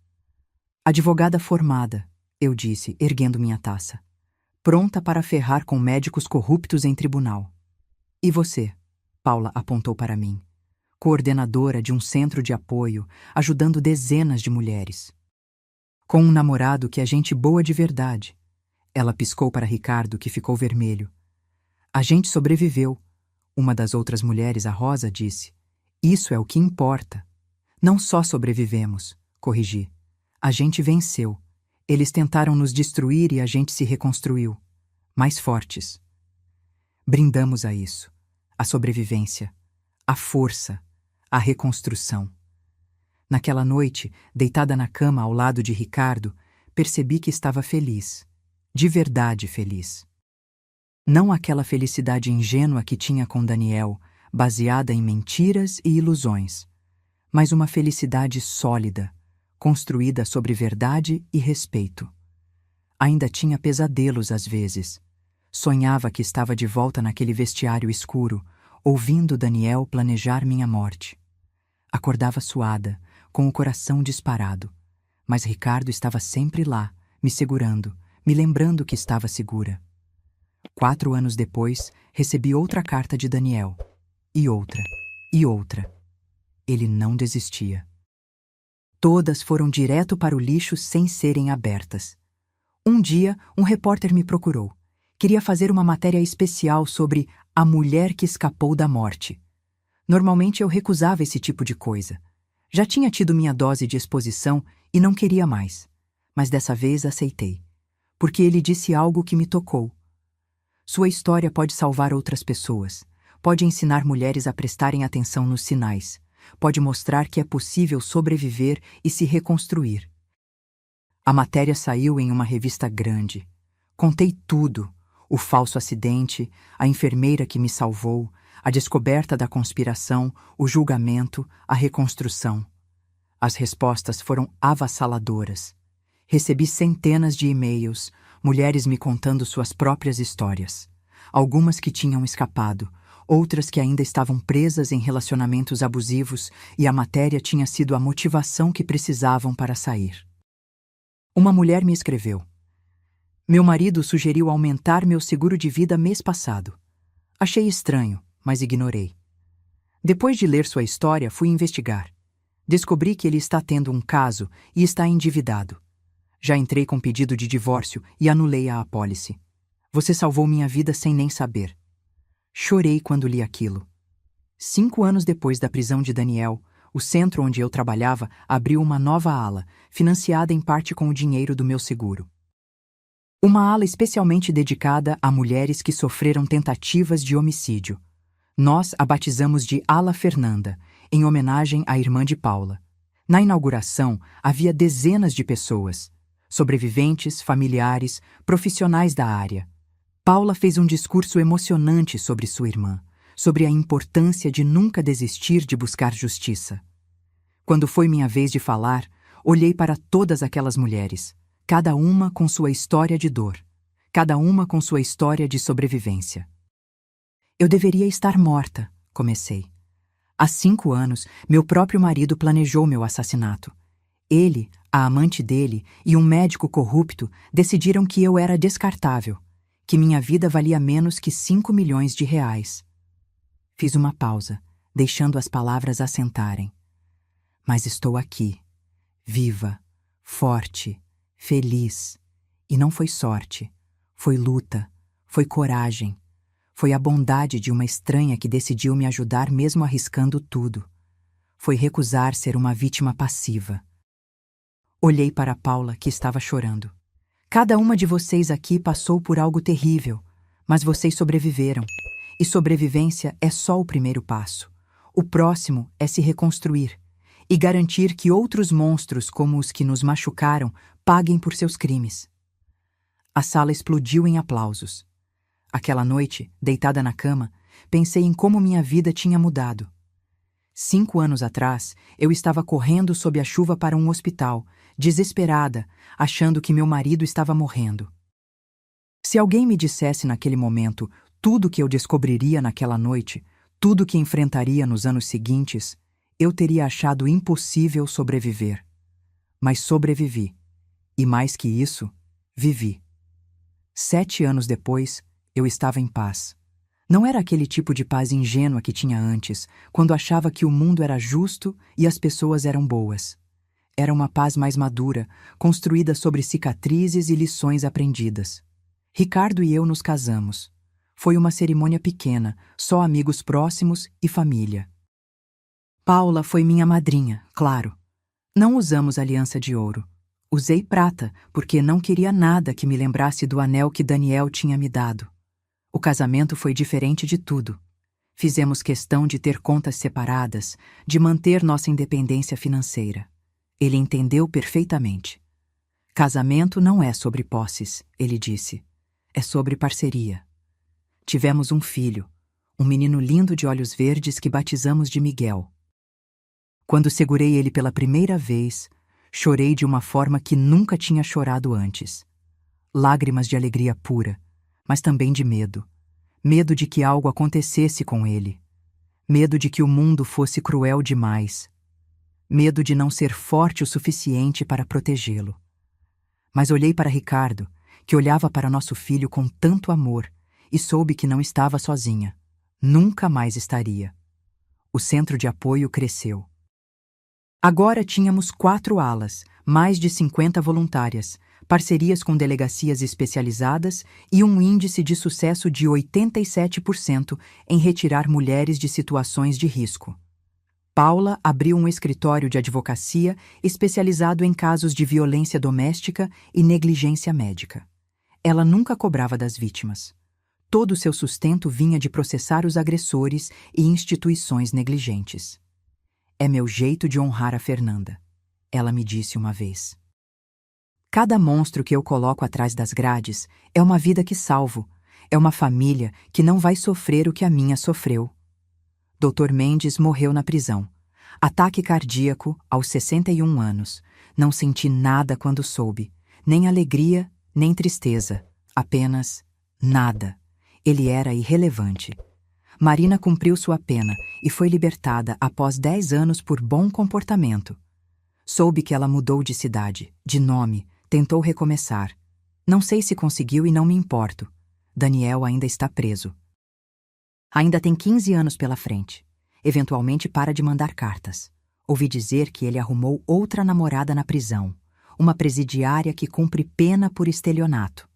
Advogada formada, eu disse, erguendo minha taça. Pronta para ferrar com médicos corruptos em tribunal. E você? Paula apontou para mim. Coordenadora de um centro de apoio, ajudando dezenas de mulheres. Com um namorado que é gente boa de verdade. Ela piscou para Ricardo, que ficou vermelho. A gente sobreviveu. Uma das outras mulheres, a Rosa, disse. Isso é o que importa. Não só sobrevivemos, corrigi. A gente venceu. Eles tentaram nos destruir e a gente se reconstruiu. Mais fortes. Brindamos a isso. A sobrevivência. A força. A reconstrução. Naquela noite, deitada na cama ao lado de Ricardo, percebi que estava feliz. De verdade feliz. Não aquela felicidade ingênua que tinha com Daniel, baseada em mentiras e ilusões, mas uma felicidade sólida, construída sobre verdade e respeito. Ainda tinha pesadelos às vezes. Sonhava que estava de volta naquele vestiário escuro, ouvindo Daniel planejar minha morte. Acordava suada, com o coração disparado, mas Ricardo estava sempre lá, me segurando, me lembrando que estava segura. 4 anos depois, recebi outra carta de Daniel. E outra. E outra. Ele não desistia. Todas foram direto para o lixo sem serem abertas. Um dia, um repórter me procurou. Queria fazer uma matéria especial sobre a mulher que escapou da morte. Normalmente eu recusava esse tipo de coisa. Já tinha tido minha dose de exposição e não queria mais. Mas dessa vez aceitei. Porque ele disse algo que me tocou. Sua história pode salvar outras pessoas. Pode ensinar mulheres a prestarem atenção nos sinais. Pode mostrar que é possível sobreviver e se reconstruir. A matéria saiu em uma revista grande. Contei tudo: o falso acidente, a enfermeira que me salvou, a descoberta da conspiração, o julgamento, a reconstrução. As respostas foram avassaladoras. Recebi centenas de e-mails, mulheres me contando suas próprias histórias. Algumas que tinham escapado, outras que ainda estavam presas em relacionamentos abusivos, e a matéria tinha sido a motivação que precisavam para sair. Uma mulher me escreveu: "Meu marido sugeriu aumentar meu seguro de vida mês passado. Achei estranho, mas ignorei. Depois de ler sua história, fui investigar. Descobri que ele está tendo um caso e está endividado. Já entrei com pedido de divórcio e anulei a apólice. Você salvou minha vida sem nem saber." Chorei quando li aquilo. 5 anos depois da prisão de Daniel, o centro onde eu trabalhava abriu uma nova ala, financiada em parte com o dinheiro do meu seguro. Uma ala especialmente dedicada a mulheres que sofreram tentativas de homicídio. Nós a batizamos de Ala Fernanda, em homenagem à irmã de Paula. Na inauguração, havia dezenas de pessoas, sobreviventes, familiares, profissionais da área. Paula fez um discurso emocionante sobre sua irmã, sobre a importância de nunca desistir de buscar justiça. Quando foi minha vez de falar, olhei para todas aquelas mulheres, cada uma com sua história de dor, cada uma com sua história de sobrevivência. "Eu deveria estar morta", comecei. "Há 5 anos, meu próprio marido planejou meu assassinato. Ele, a amante dele e um médico corrupto decidiram que eu era descartável, que minha vida valia menos que 5 milhões de reais." Fiz uma pausa, deixando as palavras assentarem. "Mas estou aqui, viva, forte, feliz. E não foi sorte, foi luta, foi coragem, foi a bondade de uma estranha que decidiu me ajudar mesmo arriscando tudo. Foi recusar ser uma vítima passiva." Olhei para Paula, que estava chorando. "Cada uma de vocês aqui passou por algo terrível, mas vocês sobreviveram. E sobrevivência é só o primeiro passo. O próximo é se reconstruir e garantir que outros monstros como os que nos machucaram paguem por seus crimes." A sala explodiu em aplausos. Aquela noite, deitada na cama, pensei em como minha vida tinha mudado. 5 anos atrás, eu estava correndo sob a chuva para um hospital, desesperada, achando que meu marido estava morrendo. Se alguém me dissesse naquele momento tudo que eu descobriria naquela noite, tudo que enfrentaria nos anos seguintes, eu teria achado impossível sobreviver. Mas sobrevivi. E mais que isso, vivi. 7 anos depois, eu estava em paz. Não era aquele tipo de paz ingênua que tinha antes, quando achava que o mundo era justo e as pessoas eram boas. Era uma paz mais madura, construída sobre cicatrizes e lições aprendidas. Ricardo e eu nos casamos. Foi uma cerimônia pequena, só amigos próximos e família. Paula foi minha madrinha, claro. Não usamos aliança de ouro. Usei prata, porque não queria nada que me lembrasse do anel que Daniel tinha me dado. O casamento foi diferente de tudo. Fizemos questão de ter contas separadas, de manter nossa independência financeira. Ele entendeu perfeitamente. "Casamento não é sobre posses", ele disse. "É sobre parceria." Tivemos um filho, um menino lindo de olhos verdes que batizamos de Miguel. Quando segurei ele pela primeira vez, chorei de uma forma que nunca tinha chorado antes. Lágrimas de alegria pura, mas também de medo. Medo de que algo acontecesse com ele. Medo de que o mundo fosse cruel demais. Medo de não ser forte o suficiente para protegê-lo. Mas olhei para Ricardo, que olhava para nosso filho com tanto amor, e soube que não estava sozinha. Nunca mais estaria. O centro de apoio cresceu. Agora tínhamos 4 alas, mais de 50 voluntárias, parcerias com delegacias especializadas e um índice de sucesso de 87% em retirar mulheres de situações de risco. Paula abriu um escritório de advocacia especializado em casos de violência doméstica e negligência médica. Ela nunca cobrava das vítimas. Todo o seu sustento vinha de processar os agressores e instituições negligentes. "É meu jeito de honrar a Fernanda", ela me disse uma vez. Cada monstro que eu coloco atrás das grades é uma vida que salvo, é uma família que não vai sofrer o que a minha sofreu. Dr. Mendes morreu na prisão. Ataque cardíaco aos 61 anos. Não senti nada quando soube, nem alegria, nem tristeza, apenas nada. Ele era irrelevante. Marina cumpriu sua pena e foi libertada após 10 anos por bom comportamento. Soube que ela mudou de cidade, de nome, tentou recomeçar. Não sei se conseguiu e não me importo. Daniel ainda está preso. Ainda tem 15 anos pela frente. Eventualmente para de mandar cartas. Ouvi dizer que ele arrumou outra namorada na prisão, uma presidiária que cumpre pena por estelionato.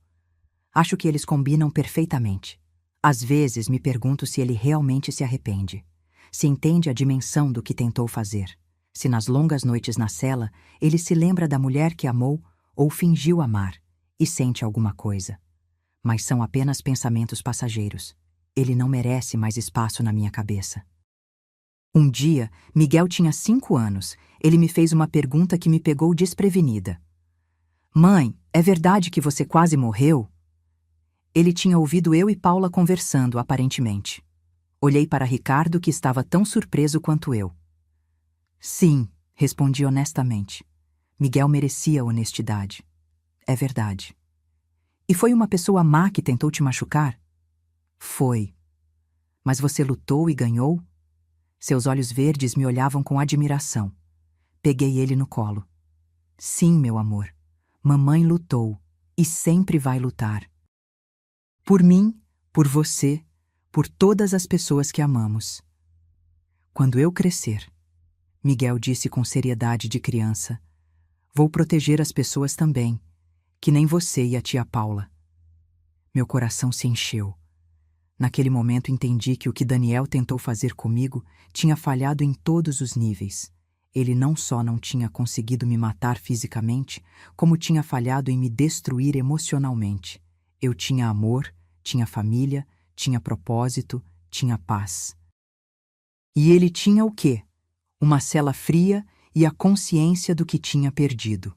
Acho que eles combinam perfeitamente. Às vezes me pergunto se ele realmente se arrepende, se entende a dimensão do que tentou fazer, se nas longas noites na cela ele se lembra da mulher que amou ou fingiu amar e sente alguma coisa. Mas são apenas pensamentos passageiros. Ele não merece mais espaço na minha cabeça. Um dia, Miguel tinha 5 anos. Ele me fez uma pergunta que me pegou desprevenida. Mãe, é verdade que você quase morreu? Ele tinha ouvido eu e Paula conversando, aparentemente. Olhei para Ricardo, que estava tão surpreso quanto eu. Sim, respondi honestamente. Miguel merecia honestidade. É verdade. E foi uma pessoa má que tentou te machucar? Foi. Mas você lutou e ganhou? Seus olhos verdes me olhavam com admiração. Peguei ele no colo. Sim, meu amor. Mamãe lutou e sempre vai lutar. Por mim, por você, por todas as pessoas que amamos. Quando eu crescer, Miguel disse com seriedade de criança, vou proteger as pessoas também, que nem você e a tia Paula. Meu coração se encheu. Naquele momento entendi que o que Daniel tentou fazer comigo tinha falhado em todos os níveis. Ele não só não tinha conseguido me matar fisicamente, como tinha falhado em me destruir emocionalmente. Eu tinha amor, tinha família, tinha propósito, tinha paz. E ele tinha o quê? Uma cela fria e a consciência do que tinha perdido.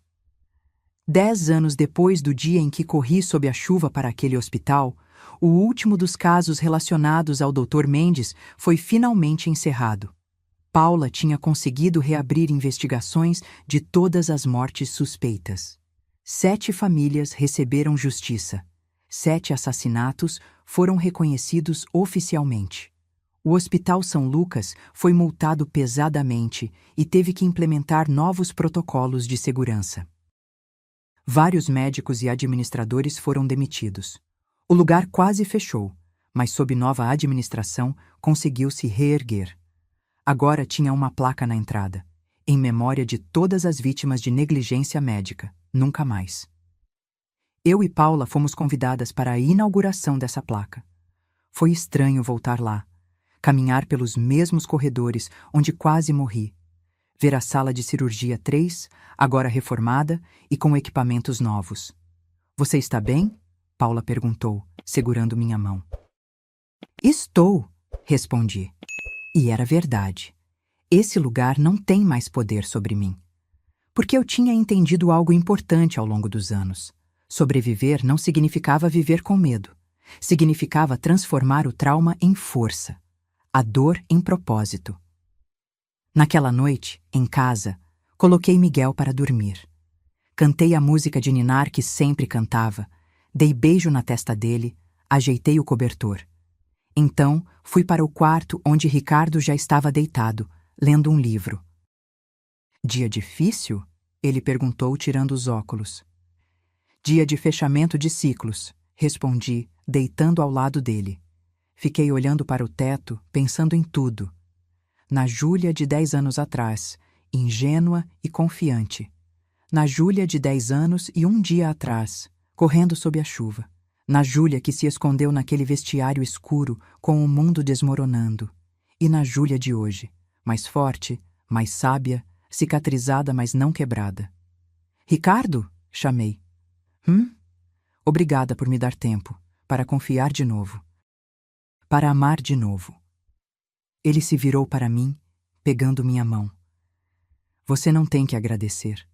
10 anos depois do dia em que corri sob a chuva para aquele hospital, o último dos casos relacionados ao Dr. Mendes foi finalmente encerrado. Paula tinha conseguido reabrir investigações de todas as mortes suspeitas. 7 famílias receberam justiça. 7 assassinatos foram reconhecidos oficialmente. O Hospital São Lucas foi multado pesadamente e teve que implementar novos protocolos de segurança. Vários médicos e administradores foram demitidos. O lugar quase fechou, mas sob nova administração conseguiu se reerguer. Agora tinha uma placa na entrada, em memória de todas as vítimas de negligência médica, nunca mais. Eu e Paula fomos convidadas para a inauguração dessa placa. Foi estranho voltar lá, caminhar pelos mesmos corredores onde quase morri, ver a sala de cirurgia 3, agora reformada e com equipamentos novos. Você está bem? Paula perguntou, segurando minha mão. Estou, respondi. E era verdade. Esse lugar não tem mais poder sobre mim. Porque eu tinha entendido algo importante ao longo dos anos. Sobreviver não significava viver com medo. Significava transformar o trauma em força, a dor em propósito. Naquela noite, em casa, coloquei Miguel para dormir. Cantei a música de ninar que sempre cantava, dei beijo na testa dele, ajeitei o cobertor. Então, fui para o quarto onde Ricardo já estava deitado, lendo um livro. Dia difícil? Ele perguntou, tirando os óculos. Dia de fechamento de ciclos, respondi, deitando ao lado dele. Fiquei olhando para o teto, pensando em tudo. Na Júlia de 10 anos atrás, ingênua e confiante. Na Júlia de 10 anos e um dia atrás, correndo sob a chuva. Na Júlia que se escondeu naquele vestiário escuro com o mundo desmoronando. E na Júlia de hoje, mais forte, mais sábia, cicatrizada mas não quebrada. Ricardo? Chamei. Obrigada por me dar tempo, para confiar de novo. Para amar de novo. Ele se virou para mim, pegando minha mão. Você não tem que agradecer.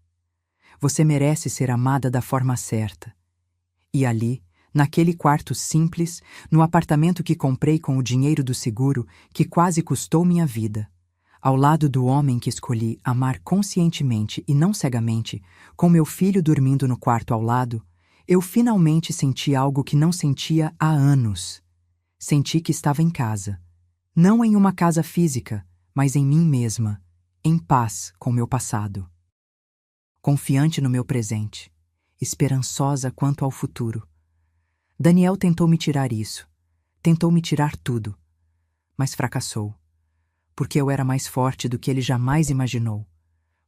Você merece ser amada da forma certa. E ali, naquele quarto simples, no apartamento que comprei com o dinheiro do seguro, que quase custou minha vida, ao lado do homem que escolhi amar conscientemente e não cegamente, com meu filho dormindo no quarto ao lado, eu finalmente senti algo que não sentia há anos. Senti que estava em casa. Não em uma casa física, mas em mim mesma, em paz com meu passado. Confiante no meu presente, esperançosa quanto ao futuro. Daniel tentou me tirar isso, tentou me tirar tudo, mas fracassou, porque eu era mais forte do que ele jamais imaginou,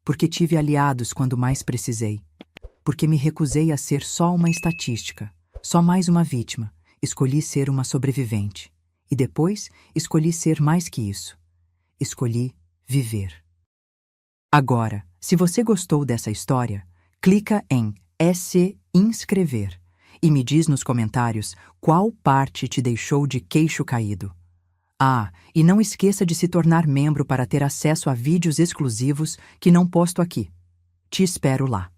porque tive aliados quando mais precisei, porque me recusei a ser só uma estatística, só mais uma vítima, escolhi ser uma sobrevivente, e depois escolhi ser mais que isso, escolhi viver. Agora, se você gostou dessa história, clica em se inscrever e me diz nos comentários qual parte te deixou de queixo caído. Ah, e não esqueça de se tornar membro para ter acesso a vídeos exclusivos que não posto aqui. Te espero lá.